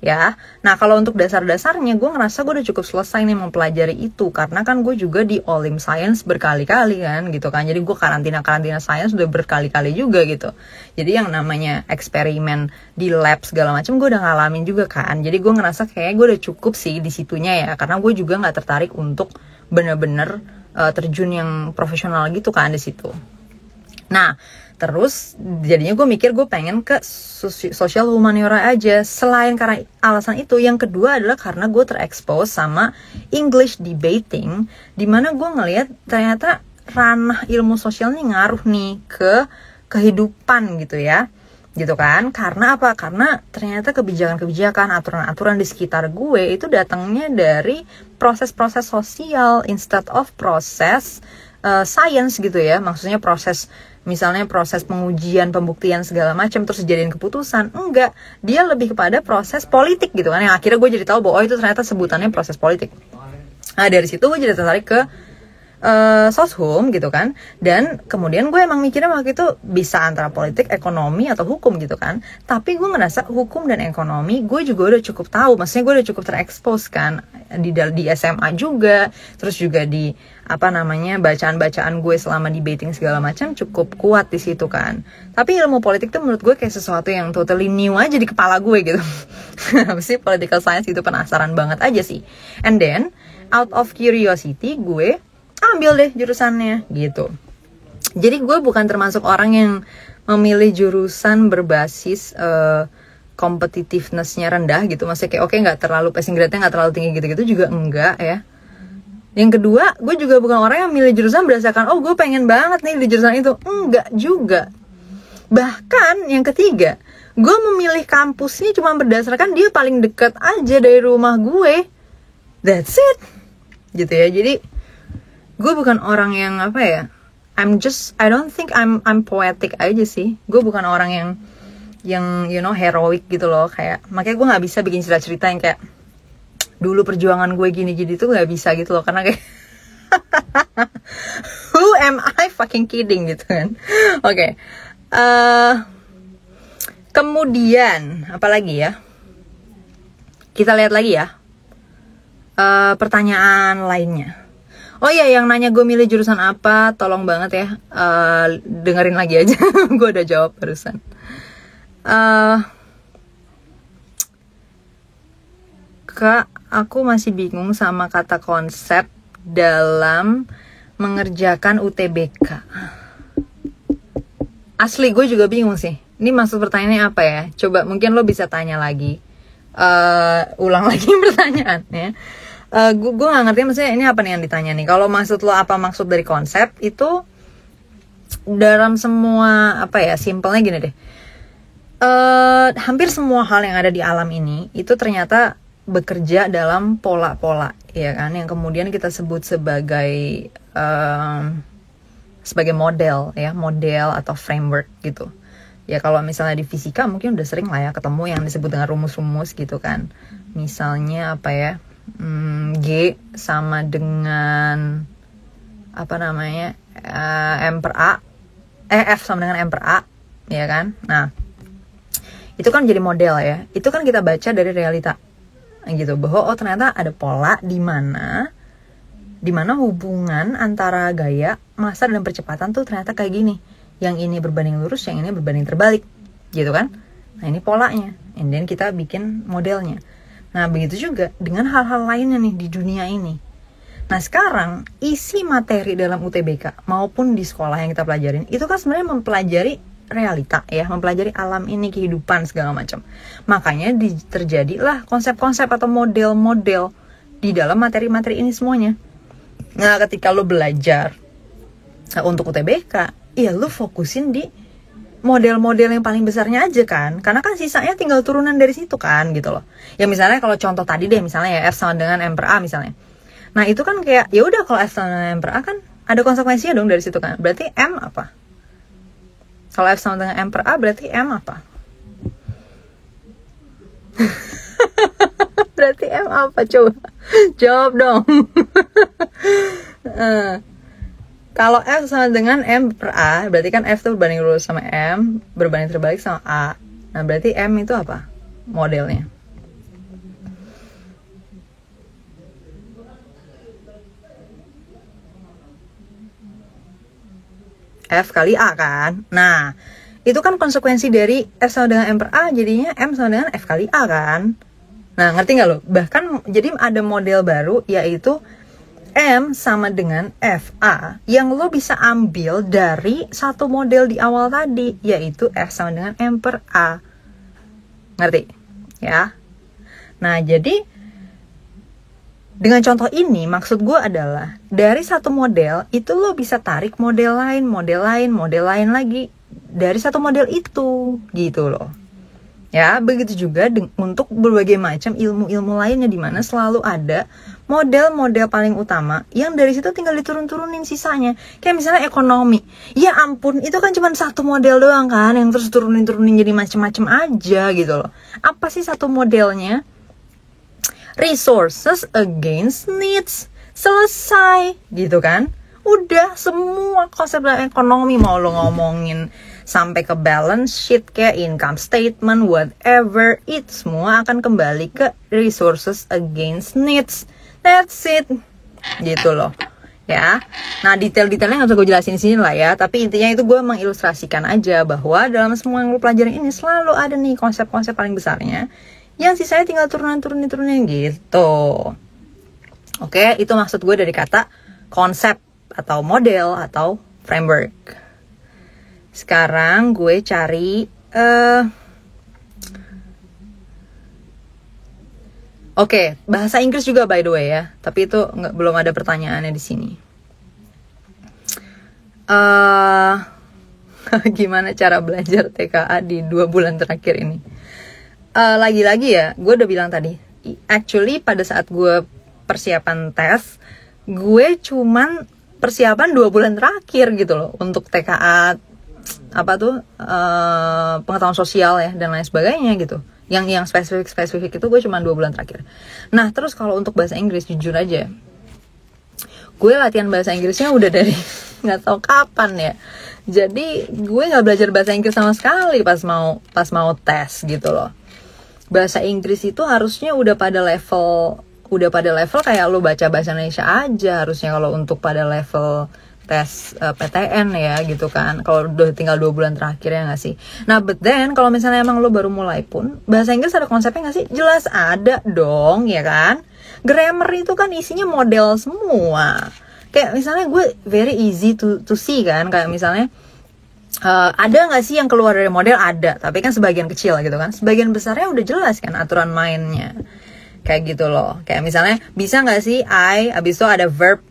[SPEAKER 1] ya. Nah kalau untuk dasar-dasarnya gue ngerasa gue udah cukup selesai nih mempelajari itu, karena kan gue juga di Olim Science berkali-kali kan gitu kan. Jadi gue karantina science udah berkali-kali juga gitu. Jadi yang namanya eksperimen di lab segala macam gue udah ngalamin juga kan. Jadi gue ngerasa kayak gue udah cukup sih di situnya ya, karena gue juga nggak tertarik untuk bener-bener terjun yang profesional gitu kan di situ. Nah terus jadinya gue mikir gue pengen ke sosial humaniora aja. Selain karena alasan itu, yang kedua adalah karena gue terekspos sama English debating, dimana gue ngelihat ternyata ranah ilmu sosial nih ngaruh nih ke kehidupan gitu ya, gitu kan. Karena apa? Karena ternyata kebijakan-kebijakan, aturan-aturan di sekitar gue itu datangnya dari proses-proses sosial instead of proses science gitu ya. Maksudnya misalnya proses pengujian, pembuktian segala macam terus dijadiin keputusan. Enggak, dia lebih kepada proses politik gitu kan, yang akhirnya gue jadi tahu bahwa itu ternyata sebutannya proses politik. Nah dari situ gue jadi tertarik ke soshum gitu kan. Dan kemudian gue emang mikirnya waktu itu bisa antara politik, ekonomi, atau hukum gitu kan. Tapi gue ngerasa hukum dan ekonomi gue juga udah cukup tahu. Maksudnya gue udah cukup terekspos kan di SMA juga. Terus juga di bacaan-bacaan gue selama debating segala macam cukup kuat di situ kan. Tapi ilmu politik tuh menurut gue kayak sesuatu yang totally new aja di kepala gue gitu. Apa sih political science gitu, penasaran banget aja sih. And then out of curiosity gue ambil deh jurusannya gitu. Jadi gue bukan termasuk orang yang memilih jurusan berbasis competitiveness-nya rendah gitu. Maksudnya kayak oke, nggak terlalu passing grade-nya nggak terlalu tinggi gitu-gitu juga enggak ya. Yang kedua, gue juga bukan orang yang milih jurusan berdasarkan gue pengen banget nih di jurusan itu. Enggak juga. Bahkan yang ketiga, gue memilih kampusnya cuma berdasarkan dia paling dekat aja dari rumah gue. That's it. Gitu ya. Jadi gue bukan orang yang I don't think I'm poetic aja sih. Gue bukan orang yang heroic gitu loh, kayak makanya gue nggak bisa bikin cerita-cerita yang kayak dulu perjuangan gue gini-gini tuh nggak bisa gitu loh, karena kayak who am I fucking kidding gitu kan. Oke. Kemudian apa lagi ya, kita lihat lagi ya pertanyaan lainnya. Oh iya, yang nanya gue milih jurusan apa, tolong banget ya dengerin lagi aja. Gue udah jawab barusan. Kak, aku masih bingung sama kata konsep dalam mengerjakan UTBK. Asli gue juga bingung sih. Ini maksud pertanyaannya apa ya? Coba mungkin lo bisa tanya lagi, ulang lagi pertanyaannya. Gue gak ngerti maksudnya ini apa nih yang ditanya nih. Kalau maksud lo apa maksud dari konsep itu, dalam semua simpelnya gini deh. Hampir semua hal yang ada di alam ini itu ternyata bekerja dalam pola-pola ya kan, yang kemudian kita sebut sebagai model ya, model atau framework gitu. Ya kalau misalnya di fisika mungkin udah sering lah ya ketemu yang disebut dengan rumus-rumus gitu kan. Misalnya apa ya, G sama dengan apa namanya, M per A, F sama dengan M per A, ya kan. Nah itu kan jadi model ya, itu kan kita baca dari realita gitu, bahwa oh ternyata ada pola di mana hubungan antara gaya, massa dan percepatan tuh ternyata kayak gini. Yang ini berbanding lurus, yang ini berbanding terbalik, gitu kan? Nah ini polanya, and then kita bikin modelnya. Nah begitu juga dengan hal-hal lainnya nih di dunia ini. Nah sekarang isi materi dalam UTBK maupun di sekolah yang kita pelajarin itu kan sebenarnya mempelajari realita ya, mempelajari alam ini, kehidupan segala macam. Makanya terjadilah konsep-konsep atau model-model di dalam materi-materi ini semuanya. Nah ketika lo belajar untuk UTBK, iya lu fokusin di model-model yang paling besarnya aja kan, karena kan sisanya tinggal turunan dari situ kan gitu loh. Ya misalnya kalau contoh tadi deh, misalnya ya F sama dengan M per A misalnya. Nah itu kan kayak ya udah, kalau F sama dengan M per A kan ada konsekuensinya dong dari situ kan. Berarti M apa? Kalau F sama dengan M per A berarti M apa? Berarti M apa? Coba jawab dong. Kalau F sama dengan M per A, berarti kan F tuh berbanding lurus sama M, berbanding terbalik sama A. Nah, berarti M itu apa? Modelnya. F kali A kan? Nah, itu kan konsekuensi dari F sama dengan M per A, jadinya M sama dengan F kali A kan? Nah, ngerti nggak lo? Bahkan jadi ada model baru, yaitu M sama dengan FA yang lo bisa ambil dari satu model di awal tadi, yaitu F sama dengan M per A. Ngerti? Ya. Nah, jadi dengan contoh ini maksud gue adalah dari satu model itu lo bisa tarik model lain lagi dari satu model itu gitu loh. Ya, begitu juga untuk berbagai macam ilmu-ilmu lainnya, di mana selalu ada model-model paling utama yang dari situ tinggal diturun-turunin sisanya. Kayak misalnya ekonomi. Ya ampun, itu kan cuma satu model doang kan, yang terus turunin jadi macam-macam aja gitu loh. Apa sih satu modelnya? Resources against needs. Selesai gitu kan. Udah, semua konsep ekonomi, mau lo ngomongin sampai ke balance sheet, kayak income statement, whatever, it semua akan kembali ke resources against needs. That's it, gitu loh, ya. Nah detail-detailnya nggak usah gue jelasin di sini lah ya. Tapi intinya itu gue mengilustrasikan aja bahwa dalam semua yang lo pelajarin ini selalu ada nih konsep-konsep paling besarnya, yang sisanya tinggal turunin gitu. Oke, itu maksud gue dari kata konsep atau model atau framework. Sekarang gue cari Oke, bahasa Inggris juga by the way ya. Tapi itu belum ada pertanyaannya di sini. Gimana cara belajar TKA di 2 bulan terakhir ini? Lagi-lagi ya, gue udah bilang tadi. Actually pada saat gue persiapan tes, gue cuman persiapan 2 bulan terakhir gitu loh untuk TKA pengetahuan sosial ya dan lain sebagainya gitu. Yang spesifik itu gue cuma 2 bulan terakhir. Nah terus kalau untuk bahasa Inggris, jujur aja gue latihan bahasa Inggrisnya udah dari nggak tahu kapan ya. Jadi gue nggak belajar bahasa Inggris sama sekali pas mau tes gitu loh. Bahasa Inggris itu harusnya udah pada level kayak lo baca bahasa Indonesia aja harusnya kalau untuk pada level tes PTN ya gitu kan. Kalau udah tinggal 2 bulan terakhir ya nggak sih. Nah but then kalau misalnya emang lo baru mulai pun, bahasa Inggris ada konsepnya nggak sih? Jelas ada dong ya kan. Grammar itu kan isinya model semua. Kayak misalnya gue very easy to see kan. Kayak misalnya ada nggak sih yang keluar dari model? Ada, tapi kan sebagian kecil gitu kan. Sebagian besarnya udah jelas kan aturan mainnya. Kayak gitu loh. Kayak misalnya bisa nggak sih abis itu ada verb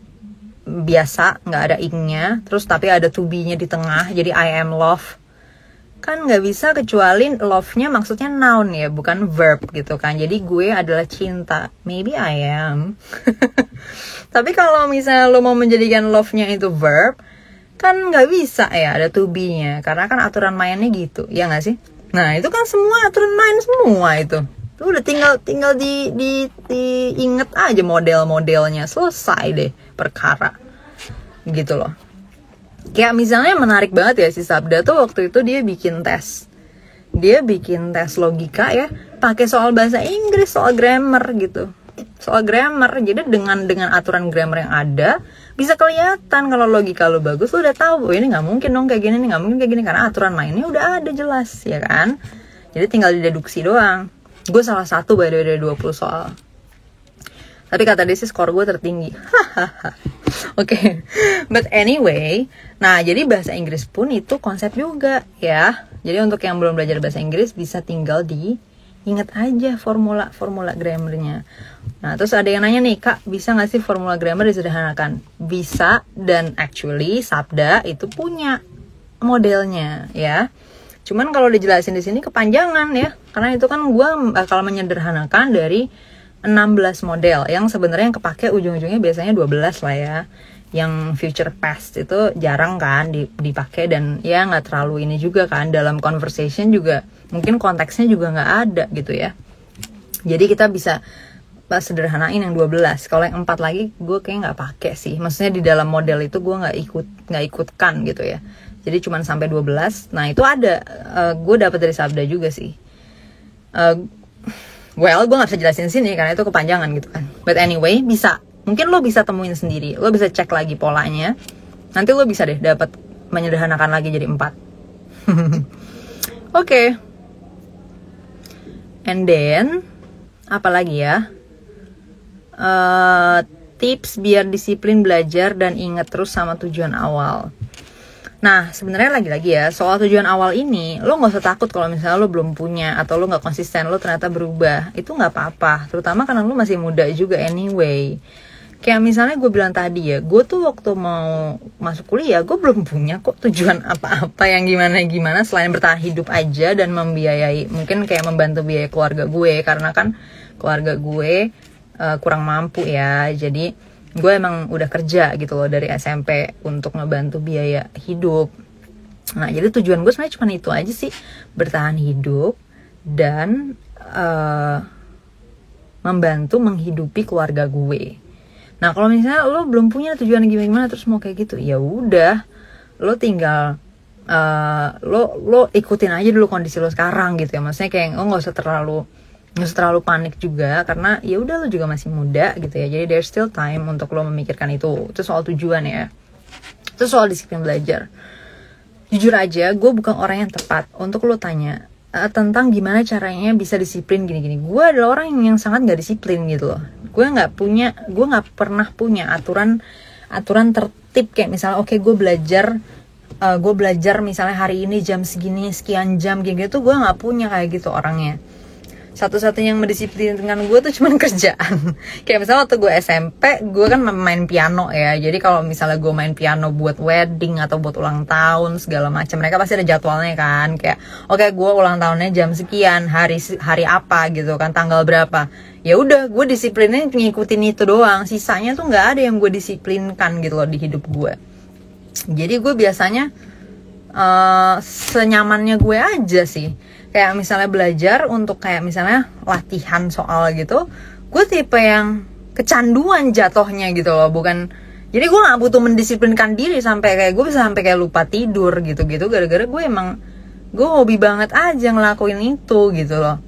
[SPEAKER 1] biasa, nggak ada ing-nya, terus tapi ada to be-nya di tengah, jadi I am love. kan nggak bisa kecuali love-nya maksudnya noun ya, bukan verb gitu kan. Jadi gue adalah cinta, maybe I am. Tapi kalau misalnya lo mau menjadikan love-nya itu verb, kan nggak bisa ya, ada to be-nya, karena kan aturan mainnya gitu, ya nggak sih? Nah itu kan semua aturan main semua itu. Tuh udah tinggal diinget aja model-modelnya, selesai deh perkara gitu loh. Kayak misalnya menarik banget ya si Sabda tuh waktu itu dia bikin tes logika ya, pakai soal bahasa Inggris, soal grammar gitu, soal grammar. Jadi dengan aturan grammar yang ada bisa kelihatan kalau logika lo bagus, lo udah tahu ini nggak mungkin dong kayak gini, nggak mungkin kayak gini, karena aturan mainnya udah ada jelas ya kan. Jadi tinggal dideduksi doang. Gue salah satu by the way dari 20 soal. Tapi kata dia sih skor gue tertinggi. Oke. But anyway, nah jadi bahasa Inggris pun itu konsep juga ya. Jadi untuk yang belum belajar bahasa Inggris bisa tinggal diingat aja formula grammarnya. Nah terus ada yang nanya nih, Kak bisa gak sih formula grammar disederhanakan? Bisa, dan actually Sabda itu punya modelnya ya. Cuman kalau dijelasin di sini kepanjangan ya, karena itu kan gue bakal menyederhanakan dari 16 model yang sebenarnya yang kepake ujung-ujungnya biasanya 12 lah ya. Yang future past itu jarang kan dipakai, dan ya nggak terlalu ini juga kan, dalam conversation juga mungkin konteksnya juga nggak ada gitu ya. Jadi kita bisa sederhanain yang 12. Kalau yang 4 lagi gue kayak nggak pakai sih. Maksudnya di dalam model itu gue nggak ikutkan gitu ya. Jadi cuman sampai 12. Nah itu ada, gue dapat dari Sabda juga sih. Well, gue gak bisa jelasin sini karena itu kepanjangan gitu kan. But anyway, bisa. Mungkin lo bisa temuin sendiri. Lo bisa cek lagi polanya. Nanti lo bisa deh dapat menyederhanakan lagi jadi 4. Oke. And then, apa lagi ya? Tips biar disiplin belajar dan ingat terus sama tujuan awal. Nah sebenarnya lagi-lagi ya, soal tujuan awal ini lo gak usah takut kalau misalnya lo belum punya atau lo gak konsisten, lo ternyata berubah. Itu gak apa-apa, terutama karena lo masih muda juga anyway. Kayak misalnya gue bilang tadi ya, gue tuh waktu mau masuk kuliah gue belum punya kok tujuan apa-apa yang gimana-gimana selain bertahan hidup aja dan membiayai, mungkin kayak membantu biaya keluarga gue, karena kan keluarga gue kurang mampu ya. Jadi gue emang udah kerja gitu loh dari SMP untuk ngebantu biaya hidup. Nah jadi tujuan gue sebenarnya cuma itu aja sih, bertahan hidup dan membantu menghidupi keluarga gue. Nah kalau misalnya lo belum punya tujuan gimana terus mau kayak gitu, ya udah lo tinggal lo ikutin aja dulu kondisi lo sekarang gitu ya. Maksudnya kayak lo nggak usah terlalu panik juga, karena ya udah lo juga masih muda gitu ya. Jadi there's still time untuk lo memikirkan itu. Itu soal tujuan ya. Itu soal disiplin belajar. Jujur aja, gue bukan orang yang tepat untuk lo tanya tentang gimana caranya bisa disiplin gini-gini. Gue adalah orang yang sangat gak disiplin gitu loh. Gue gak pernah punya aturan tertib kayak misalnya oke, gue belajar misalnya hari ini jam segini sekian jam gitu. Gue gak punya kayak gitu orangnya. Satu-satunya yang mendisiplinkan gue tuh cuman kerjaan. Kayak misalnya waktu gue SMP, gue kan main piano ya. Jadi kalau misalnya gue main piano buat wedding atau buat ulang tahun segala macam, mereka pasti ada jadwalnya kan. Kayak oke, gue ulang tahunnya jam sekian, hari apa gitu kan, tanggal berapa. Ya udah, gue disiplinnya ngikutin itu doang. Sisanya tuh nggak ada yang gue disiplinkan gitu loh di hidup gue. Jadi gue biasanya senyamannya gue aja sih. Kayak misalnya belajar untuk kayak misalnya latihan soal gitu, gue tipe yang kecanduan jatohnya gitu loh. Bukan, jadi gue gak butuh mendisiplinkan diri sampai kayak gue bisa sampai kayak lupa tidur gitu-gitu, gara-gara gue hobi banget aja ngelakuin itu gitu loh.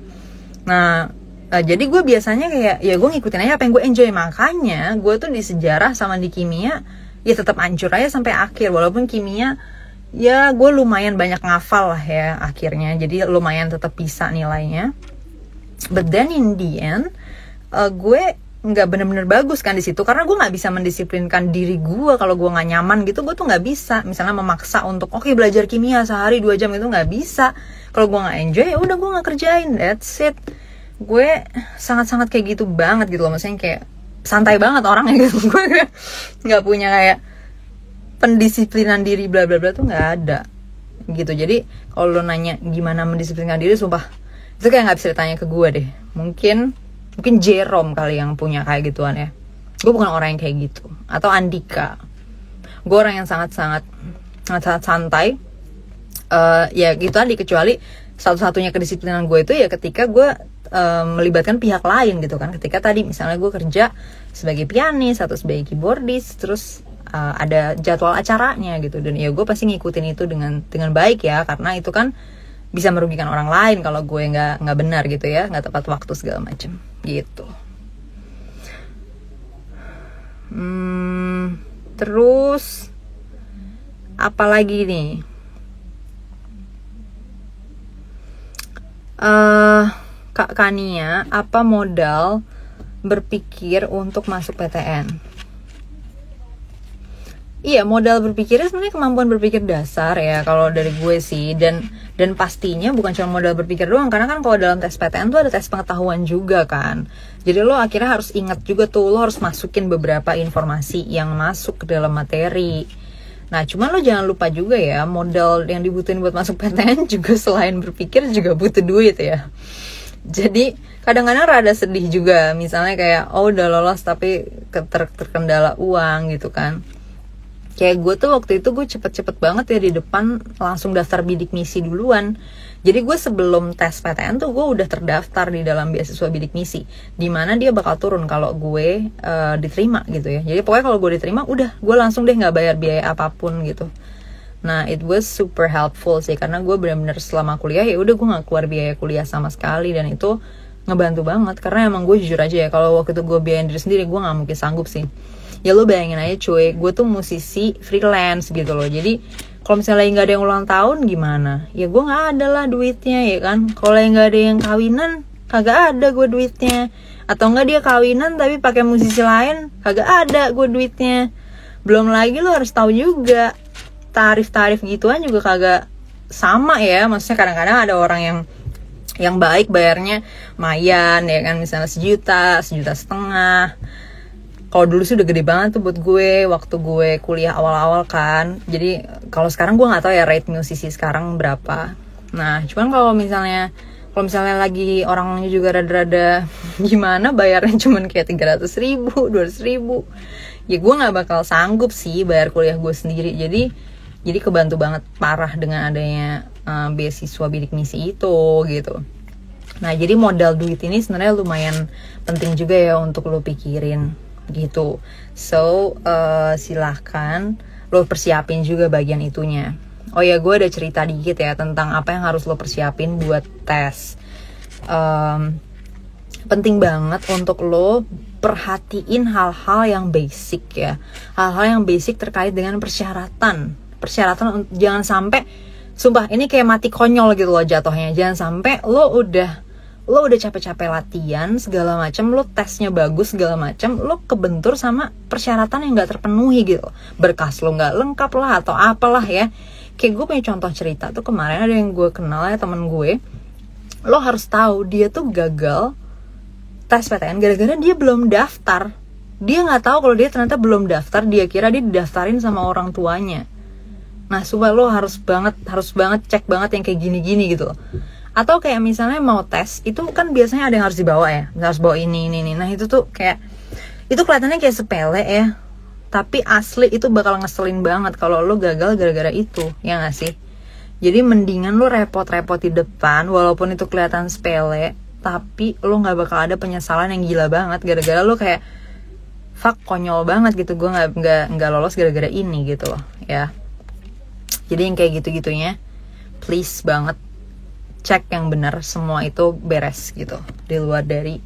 [SPEAKER 1] Nah jadi gue biasanya kayak ya gue ngikutin aja apa yang gue enjoy. Makanya gue tuh di sejarah sama di kimia ya tetap hancur aja sampai akhir, walaupun kimia ya gue lumayan banyak ngafal lah ya akhirnya, jadi lumayan tetap bisa nilainya. But then in the end gue nggak bener-bener bagus kan di situ, karena gue nggak bisa mendisiplinkan diri gue. Kalau gue nggak nyaman gitu, gue tuh nggak bisa misalnya memaksa untuk oke, belajar kimia sehari 2 jam, itu nggak bisa. Kalau gue nggak enjoy ya udah gue nggak kerjain, that's it. Gue sangat-sangat kayak gitu banget gitu loh, maksudnya kayak santai banget orangnya gitu. Gue nggak punya kayak pendisiplinan diri bla bla bla tuh nggak ada. gitu. Jadi kalau lo nanya gimana mendisiplinkan diri, sumpah itu kayak nggak bisa ditanya ke gue deh. Mungkin Jerome kali yang punya kayak gituan ya. Gue bukan orang yang kayak gitu. Atau Andika. Gue orang yang sangat santai. Ya gitu tadi, kecuali satu-satunya kedisiplinan gue itu ya ketika gue melibatkan pihak lain gitu kan. Ketika tadi misalnya gue kerja sebagai pianis atau sebagai keyboardist, terus ada jadwal acaranya gitu, dan ya gue pasti ngikutin itu dengan baik ya, karena itu kan bisa merugikan orang lain kalau gue nggak benar gitu ya, nggak tepat waktu segala macam gitu. Terus apalagi nih? Kak Kania, apa modal berpikir untuk masuk PTN? Iya, modal berpikirnya sebenarnya kemampuan berpikir dasar ya kalau dari gue sih, dan pastinya bukan cuma modal berpikir doang, karena kan kalau dalam tes PTN tuh ada tes pengetahuan juga kan. Jadi lo akhirnya harus ingat juga tuh, lo harus masukin beberapa informasi yang masuk ke dalam materi. Nah, cuman lo jangan lupa juga ya, modal yang dibutuhin buat masuk PTN juga selain berpikir juga butuh duit ya. Jadi kadang-kadang rada sedih juga, misalnya kayak udah lolos tapi terkendala uang gitu kan. Kayak gue tuh waktu itu gue cepet-cepet banget ya di depan langsung daftar bidik misi duluan. Jadi gue sebelum tes PTN tuh gue udah terdaftar di dalam beasiswa bidik misi, dimana dia bakal turun kalau gue diterima gitu ya. Jadi pokoknya kalau gue diterima udah gue langsung deh nggak bayar biaya apapun gitu. Nah, it was super helpful sih, karena gue benar-benar selama kuliah ya udah gue nggak keluar biaya kuliah sama sekali, dan itu ngebantu banget. Karena emang gue jujur aja ya, kalau waktu itu gue biayain diri sendiri gue nggak mungkin sanggup sih. Ya lo bayangin aja cuy, gue tuh musisi freelance gitu loh. Jadi kalau misalnya lagi nggak ada yang ulang tahun gimana? Ya gue nggak ada lah duitnya ya kan. Kalau yang nggak ada yang kawinan, kagak ada gue duitnya. Atau nggak dia kawinan tapi pakai musisi lain, kagak ada gue duitnya. Belum lagi lo harus tahu juga tarif-tarif gituan juga kagak sama ya. Maksudnya kadang-kadang ada orang yang baik bayarnya lumayan ya kan, misalnya 1,5 juta. Kalau dulu sih udah gede banget tuh buat gue waktu gue kuliah awal-awal kan. Jadi kalau sekarang gue nggak tahu ya rate musisi sekarang berapa. Nah, cuman kalau misalnya lagi orangnya juga rada-rada gimana, bayarnya cuman kayak 300.000, 200.000, ya gue nggak bakal sanggup sih bayar kuliah gue sendiri. Jadi kebantu banget parah dengan adanya beasiswa bidik misi itu gitu. Nah, jadi modal duit ini sebenarnya lumayan penting juga ya untuk lo pikirin gitu. So silahkan lo persiapin juga bagian itunya. Oh ya, gue ada cerita dikit ya tentang apa yang harus lo persiapin buat tes. Penting banget untuk lo perhatiin hal-hal yang basic ya, hal-hal yang basic terkait dengan persyaratan jangan sampai, sumpah ini kayak mati konyol gitu loh jatuhnya. Jangan sampai lo udah capek-capek latihan segala macam, lo tesnya bagus segala macam, lo kebentur sama persyaratan yang nggak terpenuhi gitu, berkas lo nggak lengkap lah atau apalah ya. Kayak gue punya contoh cerita tuh, kemarin ada yang gue kenal ya, temen gue. Lo harus tahu dia tuh gagal tes PTN gara-gara dia belum daftar. Dia nggak tahu kalau dia ternyata belum daftar, dia kira dia didaftarin sama orang tuanya. Nah, coba lo harus banget cek banget yang kayak gini-gini gitu loh. Atau kayak misalnya mau tes, itu kan biasanya ada yang harus dibawa ya, harus bawa ini. Nah itu tuh kayak, itu kelihatannya kayak sepele ya, tapi asli itu bakal ngeselin banget kalau lo gagal gara-gara itu, ya gak sih? Jadi mendingan lo repot-repot di depan, walaupun itu kelihatan sepele, tapi lo gak bakal ada penyesalan yang gila banget gara-gara lo kayak, fuck, konyol banget gitu, gue nggak lolos gara-gara ini gitu loh ya. Jadi yang kayak gitu-gitunya, please banget cek yang benar, semua itu beres gitu, di luar dari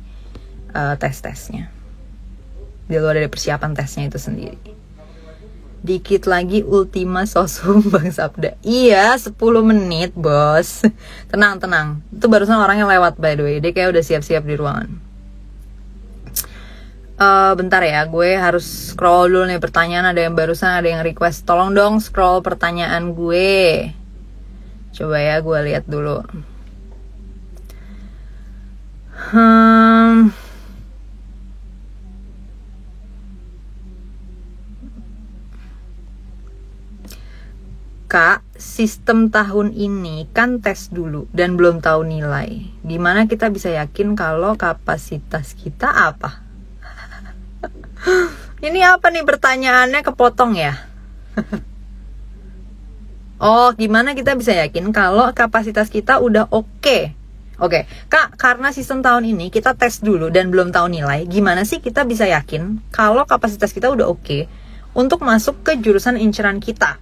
[SPEAKER 1] tes-tesnya, di luar dari persiapan tesnya itu sendiri. Dikit lagi Ultima Sosum Bang Sabda. Iya, 10 menit bos. Tenang, itu barusan orangnya lewat by the way, dia kayak udah siap-siap di ruangan. Bentar ya, gue harus scroll dulu nih pertanyaan. Ada yang barusan ada yang request, tolong dong scroll pertanyaan gue. Coba ya, gue lihat dulu. Kak, sistem tahun ini kan tes dulu dan belum tahu nilai. Gimana kita bisa yakin kalau kapasitas kita apa? Ini apa nih pertanyaannya kepotong ya? Oh, gimana kita bisa yakin kalau kapasitas kita udah oke? Oke, Kak, karena sistem tahun ini kita tes dulu dan belum tahu nilai. Gimana sih kita bisa yakin kalau kapasitas kita udah oke untuk masuk ke jurusan inceran kita?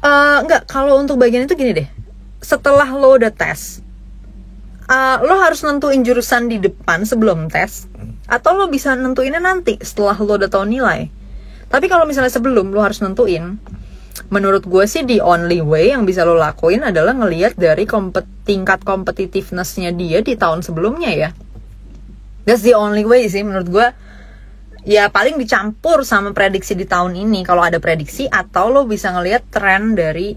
[SPEAKER 1] Enggak, kalau untuk bagian itu gini deh. Setelah lo udah tes, lo harus nentuin jurusan di depan sebelum tes, atau lo bisa nentuinnya nanti setelah lo udah tahu nilai. Tapi kalau misalnya sebelum, lo harus nentuin. Menurut gue sih the only way yang bisa lo lakuin adalah ngelihat dari tingkat competitiveness-nya dia di tahun sebelumnya ya. That's the only way sih menurut gue. Ya paling dicampur sama prediksi di tahun ini kalau ada prediksi, atau lo bisa ngelihat tren dari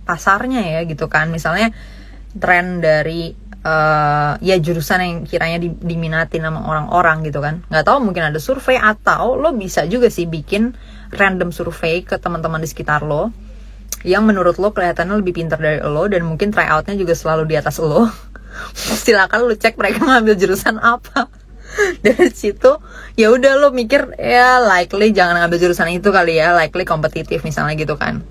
[SPEAKER 1] pasarnya ya gitu kan. Misalnya tren dari ya jurusan yang kiranya diminati sama orang-orang gitu kan. Nggak tahu, mungkin ada survei, atau lo bisa juga sih bikin random survei ke teman-teman di sekitar lo yang menurut lo kelihatannya lebih pintar dari lo dan mungkin tryoutnya juga selalu di atas lo. Silakan lo cek mereka ngambil jurusan apa. Dari situ ya udah lo mikir ya likely jangan ngambil jurusan itu kali ya, likely kompetitif misalnya gitu kan.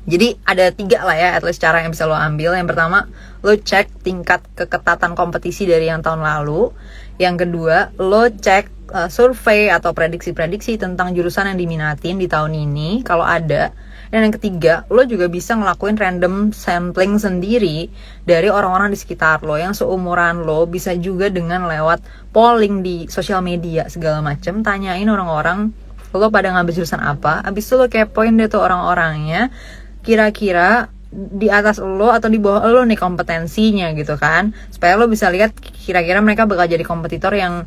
[SPEAKER 1] Jadi ada 3 lah ya at least cara yang bisa lo ambil. Yang pertama, lo cek tingkat keketatan kompetisi dari yang tahun lalu. Yang kedua, lo cek survei atau prediksi-prediksi tentang jurusan yang diminatin di tahun ini kalau ada. Dan yang ketiga, lo juga bisa ngelakuin random sampling sendiri dari orang-orang di sekitar lo yang seumuran lo, bisa juga dengan lewat polling di sosial media segala macem. Tanyain orang-orang lo pada ngambil jurusan apa, abis itu lo kepoin deh tuh orang-orangnya, kira-kira di atas lo atau di bawah lo nih kompetensinya gitu kan, supaya lo bisa lihat kira-kira mereka bakal jadi kompetitor yang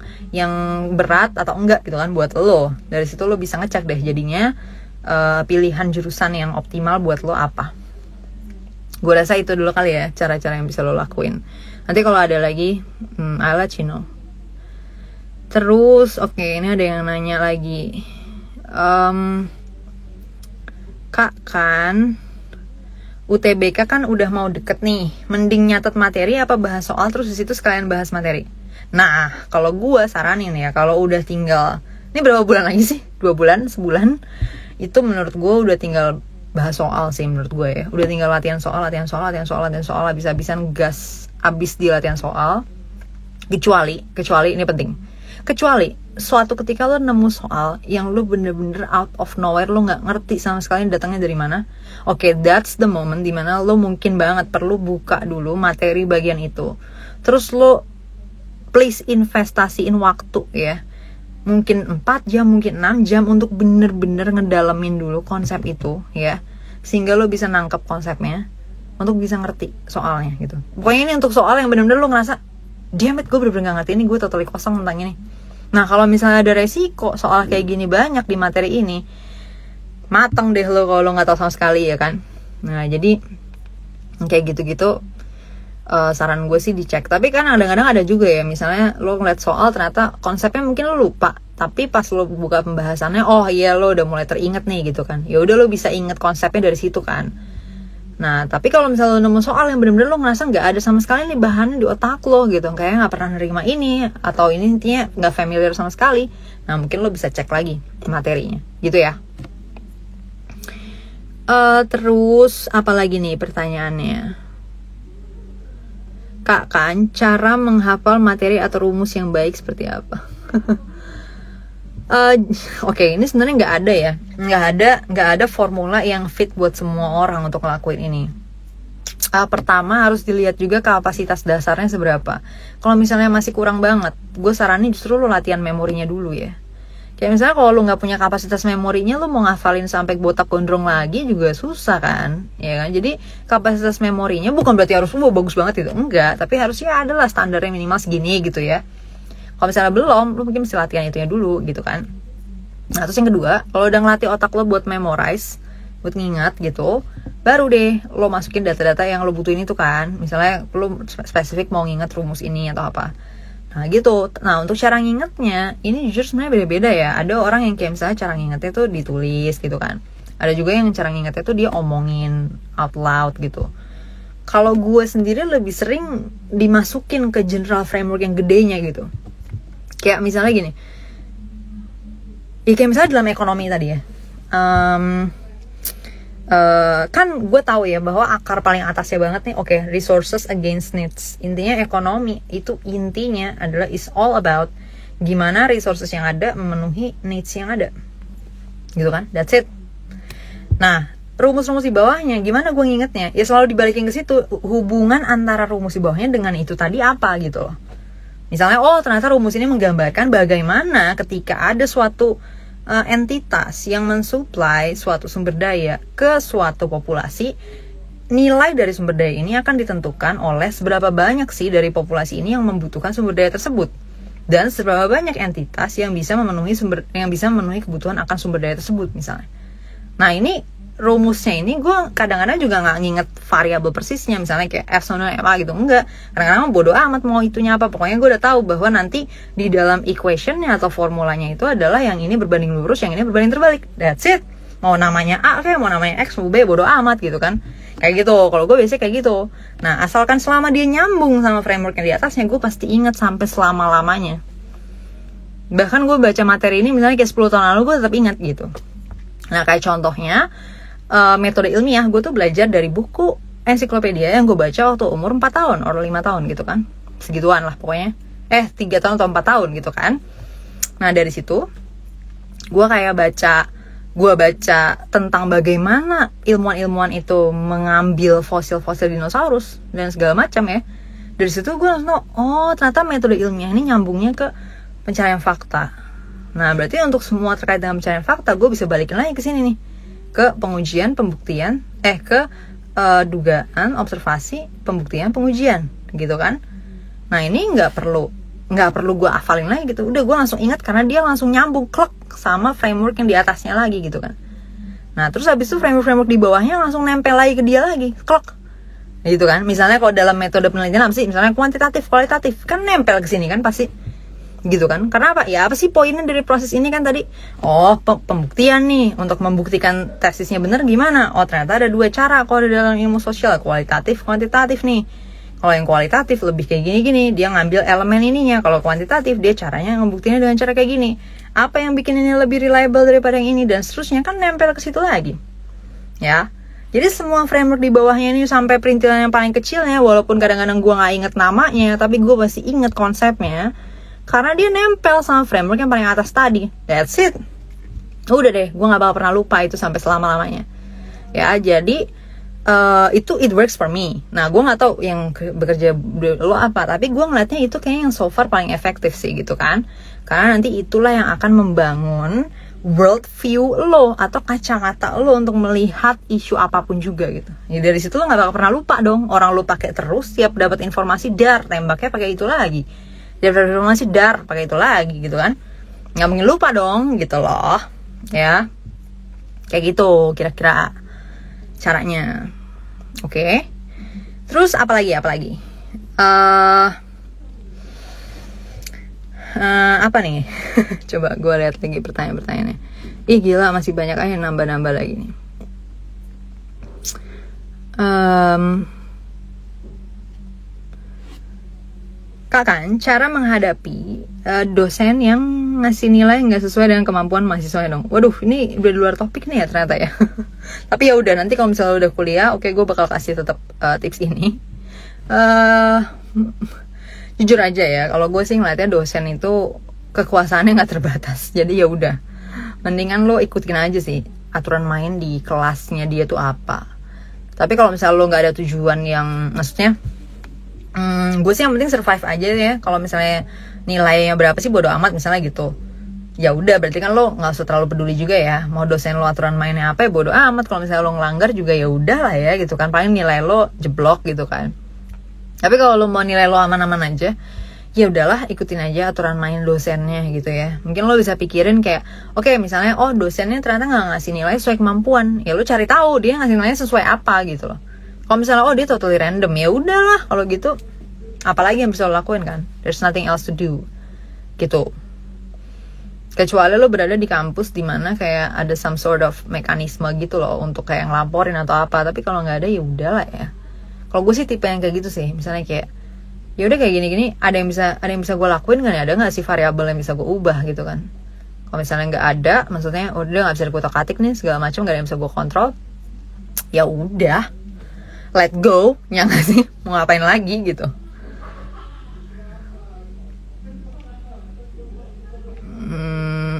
[SPEAKER 1] berat atau enggak gitu kan buat lo. Dari situ lo bisa ngecek deh jadinya pilihan jurusan yang optimal buat lo apa. Gue rasa itu dulu kali ya cara-cara yang bisa lo lakuin. Nanti kalau ada lagi I'll let you know. Terus oke, ini ada yang nanya lagi, Kak, kan UTBK kan udah mau deket nih, mending nyatet materi apa bahas soal terus di situ sekalian bahas materi? Nah, kalau gue saranin ya, kalau udah tinggal, ini berapa bulan lagi sih? 2 bulan, sebulan? Itu menurut gue udah tinggal bahas soal sih menurut gue ya. Udah tinggal latihan soal, habis-habisan gas abis di latihan soal. Kecuali ini penting. Kecuali suatu ketika lo nemu soal yang lo bener-bener out of nowhere, lo gak ngerti sama sekali datangnya dari mana. Oke, that's the moment dimana lo mungkin banget perlu buka dulu materi bagian itu. Terus lo please investasiin waktu ya. Mungkin 4 jam, mungkin 6 jam untuk bener-bener ngedalamin dulu konsep itu ya, sehingga lo bisa nangkep konsepnya untuk bisa ngerti soalnya gitu. Pokoknya ini untuk soal yang bener-bener lo ngerasa damn it, gue bener-bener gak ngerti ini, gue totally kosong tentang ini. Nah kalau misalnya ada resiko soal kayak gini banyak di materi ini, mateng deh lo kalau lo gak tahu sama sekali ya kan. Nah jadi kayak gitu-gitu saran gue sih dicek. Tapi kan kadang-kadang ada juga ya, misalnya lo ngeliat soal ternyata konsepnya mungkin lo lupa, tapi pas lo buka pembahasannya, oh iya lo udah mulai teringat nih gitu kan. Ya udah lo bisa inget konsepnya dari situ kan. Nah tapi kalau misalnya lo nemu soal yang bener-bener lo ngerasa nggak ada sama sekali nih bahannya di otak lo gitu, kayak nggak pernah nerima ini, atau ini intinya nggak familiar sama sekali, nah mungkin lo bisa cek lagi materinya gitu ya. Terus apa lagi nih pertanyaannya? Kak, kan cara menghafal materi atau rumus yang baik seperti apa? Oke, ini sebenarnya nggak ada formula yang fit buat semua orang untuk ngelakuin ini. Pertama harus dilihat juga kapasitas dasarnya seberapa. Kalau misalnya masih kurang banget, gue saranin justru lo latihan memorinya dulu ya. Kayak misalnya kalau lo nggak punya kapasitas memorinya, lo mau ngafalin sampai botak gondrong lagi juga susah kan, ya kan? Jadi kapasitas memorinya bukan berarti harus bagus banget itu, enggak. Tapi harusnya adalah standarnya minimal segini gitu ya. Kalau misalnya belum, lo mungkin mesti latihan itunya dulu gitu kan. Nah terus yang kedua, kalau udah ngelatih otak lo buat memorize, buat ngingat gitu, baru deh lo masukin data-data yang lo butuhin itu kan. Misalnya lo spesifik mau ngingat rumus ini atau apa. Nah gitu. Nah untuk cara ngingetnya ini jujur sebenarnya beda-beda ya. Ada orang yang kayak misalnya cara ngingetnya tuh ditulis gitu kan. Ada juga yang cara ngingetnya tuh dia omongin out loud gitu. Kalau gue sendiri lebih sering dimasukin ke general framework yang gedenya gitu. Kayak misalnya gini, ya kayak misalnya dalam ekonomi tadi ya, kan gue tahu ya bahwa akar paling atasnya banget nih, oke, resources against needs. Intinya ekonomi itu intinya adalah is all about gimana resources yang ada memenuhi needs yang ada, gitu kan? That's it. Nah, rumus-rumus di bawahnya gimana gue ngingetnya? Ya selalu dibalikin ke situ, hubungan antara rumus di bawahnya dengan itu tadi apa gitu loh. Misalnya, oh ternyata rumus ini menggambarkan bagaimana ketika ada suatu entitas yang mensuplai suatu sumber daya ke suatu populasi, nilai dari sumber daya ini akan ditentukan oleh seberapa banyak sih dari populasi ini yang membutuhkan sumber daya tersebut, dan seberapa banyak entitas yang bisa memenuhi kebutuhan akan sumber daya tersebut misalnya. Nah ini rumusnya ini gue kadang-kadang juga nggak nginget variabel persisnya, misalnya kayak F sama MA gitu, enggak. Kadang-kadang bodo amat mau itunya apa, pokoknya gue udah tahu bahwa nanti di dalam equationnya atau formulanya itu adalah yang ini berbanding lurus, yang ini berbanding terbalik. That's it. Mau namanya A kayak mau namanya X mau B, bodo amat gitu kan. Kayak gitu, kalau gue biasanya kayak gitu. Nah asalkan selama dia nyambung sama framework yang di atasnya, gue pasti inget sampai selama-lamanya. Bahkan gue baca materi ini misalnya kayak 10 tahun lalu, gue tetap ingat gitu. Nah kayak contohnya metode ilmiah, gue tuh belajar dari buku ensiklopedia yang gue baca waktu umur 4 tahun atau 5 tahun gitu kan, segituan lah pokoknya, 3 tahun atau 4 tahun gitu kan. Nah dari situ gue kayak baca tentang bagaimana ilmuwan-ilmuwan itu mengambil fosil-fosil dinosaurus dan segala macam ya. Dari situ gue langsung, oh ternyata metode ilmiah ini nyambungnya ke pencarian fakta. Nah berarti untuk semua terkait dengan pencarian fakta, gue bisa balikin lagi ke sini nih, ke pengujian, pembuktian, dugaan, observasi, pembuktian, pengujian, gitu kan. Nah ini nggak perlu gue hafalin lagi gitu, udah gue langsung ingat karena dia langsung nyambung klek sama framework yang di atasnya lagi gitu kan. Nah terus habis itu framework di bawahnya langsung nempel lagi ke dia lagi, klek, gitu kan. Misalnya kalau dalam metode penelitian apa sih, misalnya kuantitatif, kualitatif, kan nempel ke sini kan pasti. Gitu kan, karena apa? Ya apa sih poinnya dari proses ini kan tadi? Oh, pembuktian nih, untuk membuktikan tesisnya benar gimana? Oh ternyata ada 2 cara kalau dalam ilmu sosial, kualitatif, kuantitatif nih. Kalau yang kualitatif lebih kayak gini-gini, dia ngambil elemen ininya. Kalau kuantitatif dia caranya ngebuktinya dengan cara kayak gini. Apa yang bikin ini lebih reliable daripada yang ini, dan seterusnya, kan nempel ke situ lagi. Ya. Jadi semua framework di bawahnya ini sampai perintilan yang paling kecilnya, walaupun kadang-kadang gue nggak inget namanya, tapi gue pasti inget konsepnya. Karena dia nempel sama framework yang paling atas tadi. That's it. Udah deh, gue gak bakal pernah lupa itu sampai selama-lamanya. Ya, jadi itu it works for me. Nah, gue gak tahu yang bekerja lo apa, tapi gue ngeliatnya itu kayaknya yang so far paling efektif sih gitu kan. Karena nanti itulah yang akan membangun world view lo atau kacamata lo untuk melihat isu apapun juga gitu. Ya dari situ lo gak bakal pernah lupa dong. Orang lo pakai terus, tiap dapat informasi tembaknya pakai itu lagi. Dia informasi pakai itu lagi gitu kan, nggak mungkin lupa dong gitu loh ya. Kayak gitu kira-kira caranya. Oke. Terus apa lagi apa nih? Coba gue lihat lagi pertanyaan-pertanyaannya. Ih gila, masih banyak aja nambah-nambah lagi nih. Kak kan, cara menghadapi dosen yang ngasih nilai nggak sesuai dengan kemampuan mahasiswa dong. Waduh, ini udah di luar topik nih ya ternyata ya. Tapi ya udah, nanti kalau misalnya udah kuliah, oke, gue bakal kasih tetap tips ini. Jujur aja ya, kalau gue sih ngeliatnya dosen itu kekuasaannya nggak terbatas. Jadi ya udah, mendingan lo ikutin aja sih aturan main di kelasnya dia tuh apa. Tapi kalau misalnya lo nggak ada tujuan yang, maksudnya gue sih yang penting survive aja ya. Kalau misalnya nilainya berapa sih bodo amat misalnya gitu, ya udah berarti kan lo nggak usah terlalu peduli juga ya. Mau dosen lo aturan mainnya apa ya bodo amat. Kalau misalnya lo ngelanggar juga ya udah lah ya gitu kan, paling nilai lo jeblok gitu kan. Tapi kalau lo mau nilai lo aman-aman aja, ya udahlah ikutin aja aturan main dosennya gitu ya. Mungkin lo bisa pikirin kayak, oke, misalnya oh dosennya ternyata nggak ngasih nilai sesuai kemampuan, ya lo cari tahu dia ngasih nilai sesuai apa gitu loh. Kalau misalnya oh dia totally random, ya udahlah kalau gitu, apalagi yang bisa lo lakuin kan, there's nothing else to do gitu. Kecuali lo berada di kampus dimana kayak ada some sort of mekanisme gitu loh untuk kayak ngelaporin atau apa. Tapi kalau nggak ada ya udahlah ya. Kalau gue sih tipe yang kayak gitu sih. Misalnya kayak ya udah kayak gini-gini, ada yang bisa gue lakuin kan ya, ada nggak sih variabel yang bisa gue ubah gitu kan. Kalau misalnya nggak ada, maksudnya udah nggak bisa dikutak-atik nih segala macam, nggak ada yang bisa gue kontrol, ya udah let go, ya nggak sih, mau ngapain lagi gitu.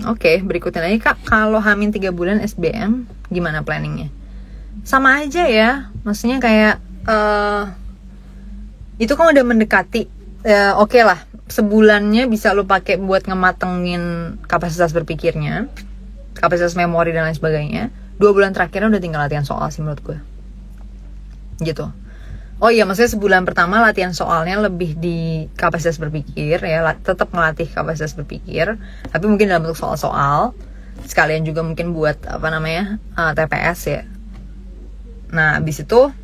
[SPEAKER 1] Oke, berikutnya lagi Kak, kalau hamil 3 bulan SBM gimana planningnya? Sama aja ya, maksudnya kayak itu kan udah mendekati, oke lah, sebulannya bisa lo pakai buat ngematengin kapasitas berpikirnya, kapasitas memori dan lain sebagainya. 2 bulan terakhirnya udah tinggal latihan soal sih menurut gue, gitu. Oh iya, maksudnya sebulan pertama latihan soalnya lebih di kapasitas berpikir ya, tetap melatih kapasitas berpikir, tapi mungkin dalam bentuk soal-soal, sekalian juga mungkin buat TPS ya. Nah abis itu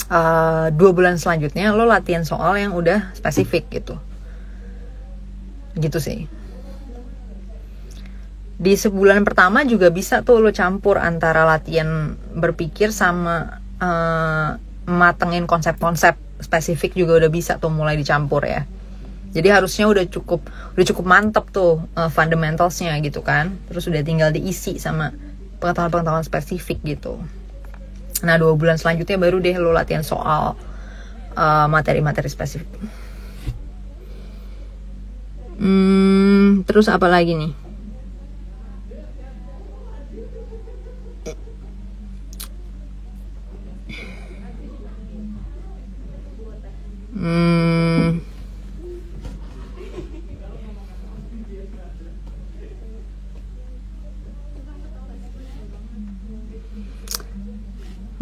[SPEAKER 1] 2 bulan selanjutnya lo latihan soal yang udah spesifik gitu sih. Di sebulan pertama juga bisa tuh lo campur antara latihan berpikir sama matengin konsep-konsep spesifik, juga udah bisa tuh mulai dicampur ya. Jadi harusnya udah cukup mantep tuh fundamentalsnya gitu kan. Terus udah tinggal diisi sama pengetahuan-pengetahuan spesifik gitu. Nah 2 bulan selanjutnya baru deh lo latihan soal materi-materi spesifik. Terus apa lagi nih?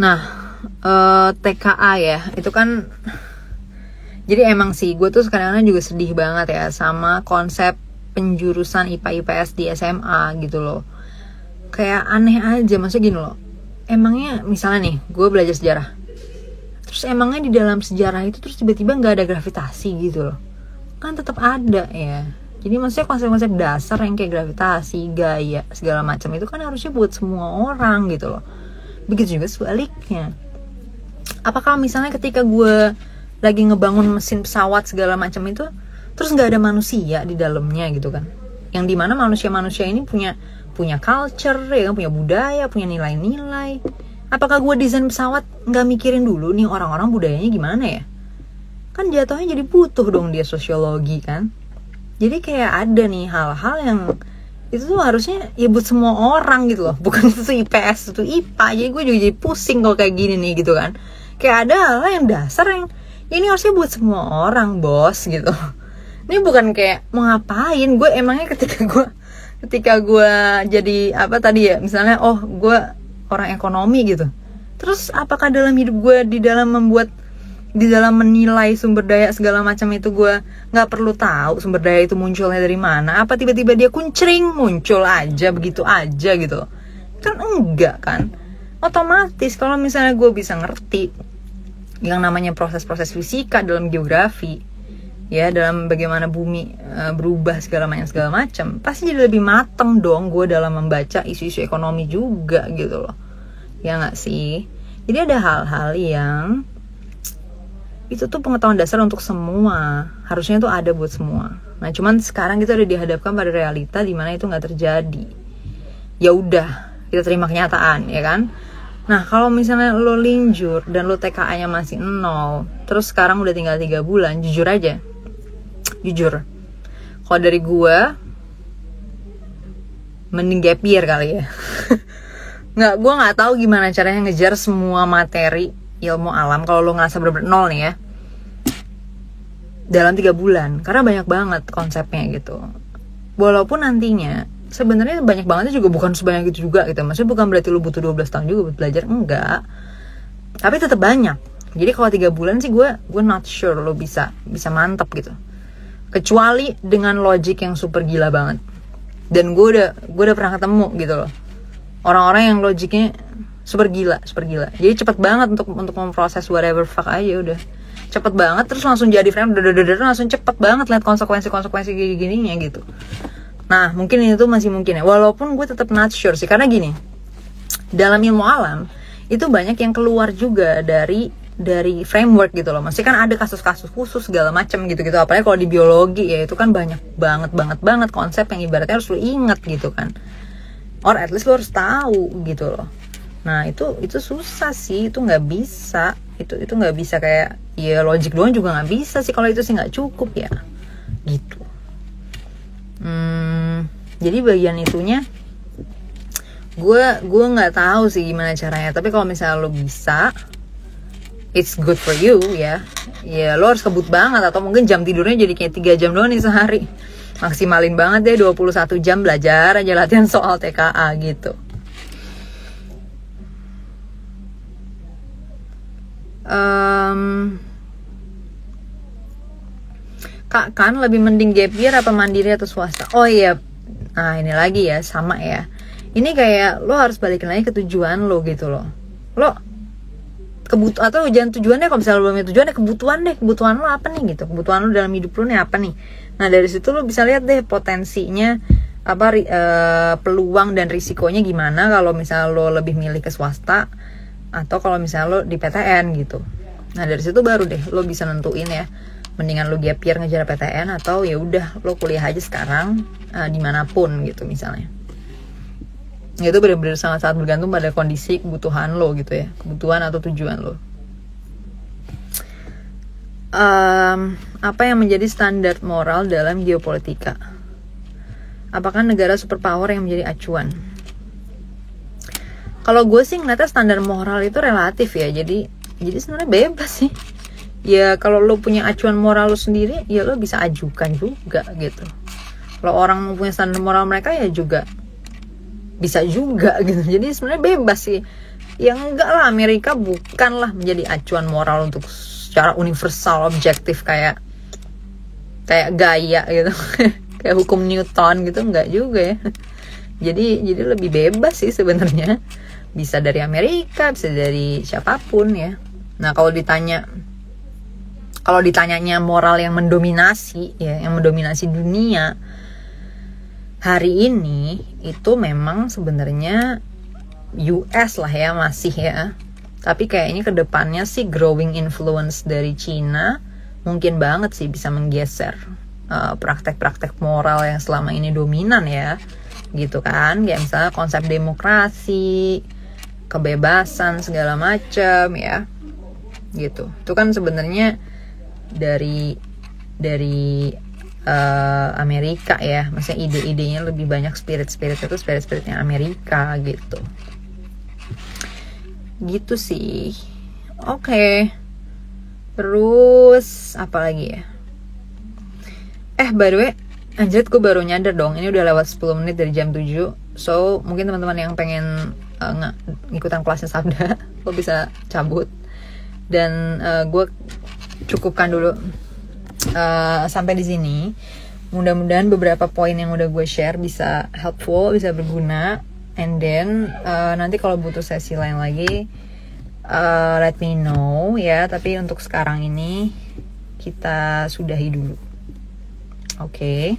[SPEAKER 1] Nah, TKA ya, itu kan, jadi emang sih gue tuh kadang-kadang juga sedih banget ya sama konsep penjurusan IPA IPS di SMA gitu loh. Kayak aneh aja, maksudnya gini loh, emangnya misalnya nih gue belajar sejarah, terus emangnya di dalam sejarah itu terus tiba-tiba nggak ada gravitasi gitu loh? Kan tetap ada ya. Jadi maksudnya konsep-konsep dasar yang kayak gravitasi, gaya, segala macam itu kan harusnya buat semua orang gitu loh. Begitu juga sebaliknya. Apakah misalnya ketika gue lagi ngebangun mesin pesawat segala macam itu, terus nggak ada manusia di dalamnya gitu kan? Yang dimana manusia-manusia ini punya culture, ya kan, punya budaya, punya nilai-nilai. Apakah gue desain pesawat nggak mikirin dulu nih orang-orang budayanya gimana ya? Kan jatuhnya jadi butuh dong dia sosiologi kan? Jadi kayak ada nih hal-hal yang itu tuh harusnya ya buat semua orang gitu loh, bukan itu IPS itu IPA. Jadi gue juga jadi pusing kalau kayak gini nih gitu kan. Kayak ada hal yang dasar yang ini harusnya buat semua orang bos gitu. Ini bukan kayak mau ngapain. Gue emangnya ketika gue jadi apa tadi ya, misalnya gue orang ekonomi gitu, terus apakah dalam hidup gue di dalam menilai sumber daya segala macam itu gue nggak perlu tahu sumber daya itu munculnya dari mana? Apa tiba-tiba dia kuncring muncul aja begitu aja gitu? Kan enggak kan? Otomatis kalau misalnya gue bisa ngerti yang namanya proses-proses fisika dalam geografi, ya dalam bagaimana bumi berubah segala macam, pasti jadi lebih mateng dong gue dalam membaca isu-isu ekonomi juga gitu loh, ya nggak sih? Jadi ada hal-hal yang itu tuh pengetahuan dasar untuk semua, harusnya tuh ada buat semua. Nah cuman sekarang kita udah dihadapkan pada realita di mana itu nggak terjadi. Ya udah, kita terima kenyataan ya kan. Nah kalau misalnya lo linjur dan lo TKA-nya masih 0, terus sekarang udah tinggal 3 bulan, jujur kalau dari gue mending gap year kali ya. Gue nggak tahu gimana caranya ngejar semua materi ilmu alam kalau lo ngerasa bener-bener 0 nih ya dalam 3 bulan, karena banyak banget konsepnya gitu. Walaupun nantinya sebenarnya banyak bangetnya juga bukan sebanyak itu juga gitu, maksudnya bukan berarti lo butuh 12 tahun juga buat belajar, enggak, tapi tetap banyak. Jadi kalau 3 bulan sih gue not sure lo bisa mantap gitu, kecuali dengan logic yang super gila banget. Dan gue udah pernah ketemu gitu loh orang-orang yang logiknya super gila. Jadi cepet banget untuk memproses whatever fuck aja, udah cepet banget, terus langsung jadi frame, langsung cepet banget lihat konsekuensi kayak gininya gitu. Nah mungkin itu masih mungkin ya, walaupun gue tetap not sure sih, karena gini, dalam ilmu alam itu banyak yang keluar juga dari framework gitu loh. Masih kan ada kasus-kasus khusus segala macam gitu-gitu. Apalagi kalau di biologi ya, itu kan banyak banget konsep yang ibaratnya harus lo inget gitu kan, or at least lo harus tahu gitu loh. Nah itu susah sih, itu nggak bisa, itu nggak bisa kayak ya logik doang juga nggak bisa sih, kalau itu sih nggak cukup ya gitu. Jadi bagian itunya gue nggak tahu sih gimana caranya. Tapi kalau misalnya lo bisa, it's good for you ya lo harus kebut banget, atau mungkin jam tidurnya jadi kayak 3 jam doang nih sehari, maksimalin banget deh 21 jam belajar aja, latihan soal TKA gitu. Kak kan lebih mending gap year apa mandiri atau swasta? Oh iya, nah ini lagi ya, sama ya, ini kayak lo harus balikin lagi ke tujuan lo gitu loh. Lo atau jangan tujuannya, kalau misalnya lo belum punya tujuannya, kebutuhan lo apa nih gitu, kebutuhan lo dalam hidup lo nih apa nih. Nah dari situ lo bisa lihat deh potensinya apa, peluang dan risikonya gimana kalau misalnya lo lebih milih ke swasta atau kalau misalnya lo di PTN gitu. Nah dari situ baru deh lo bisa nentuin ya, mendingan lo gap year ngejar PTN atau ya udah lo kuliah aja sekarang dimanapun gitu misalnya. Itu benar-benar sangat-sangat bergantung pada kondisi kebutuhan lo gitu ya, kebutuhan atau tujuan lo. Apa yang menjadi standar moral dalam geopolitika? Apakah negara superpower yang menjadi acuan? Kalau gue sih ngeliatnya standar moral itu relatif ya, jadi sebenarnya bebas sih. Ya kalau lo punya acuan moral lo sendiri, ya lo bisa ajukan juga gitu. Kalau orang mempunyai standar moral mereka ya juga bisa juga gitu. Jadi sebenarnya bebas sih. Yang enggak lah, Amerika bukanlah menjadi acuan moral untuk secara universal objektif kayak gaya gitu. Kayak hukum Newton gitu, enggak juga ya. Jadi lebih bebas sih sebenarnya. Bisa dari Amerika, bisa dari siapapun ya. Nah, kalau ditanyanya moral yang mendominasi ya, yang mendominasi dunia hari ini, itu memang sebenarnya US lah ya, masih ya. Tapi kayaknya kedepannya sih growing influence dari Cina mungkin banget sih bisa menggeser praktek-praktek moral yang selama ini dominan ya, gitu kan. Kayak misalnya konsep demokrasi, kebebasan segala macam ya, gitu. Itu kan sebenarnya dari Amerika ya, maksudnya ide-idenya lebih banyak spiritnya Amerika gitu sih. Oke. Terus apa lagi ya? By the way, anjir gue baru nyadar dong, ini udah lewat 10 menit dari jam 7. So mungkin teman-teman yang pengen ngikutan kelasnya Sabda lo bisa cabut, dan gue cukupkan dulu sampai di sini. Mudah-mudahan beberapa poin yang udah gue share bisa helpful, bisa berguna. And then nanti kalau butuh sesi lain lagi let me know ya. Tapi untuk sekarang ini kita sudahi dulu. Oke.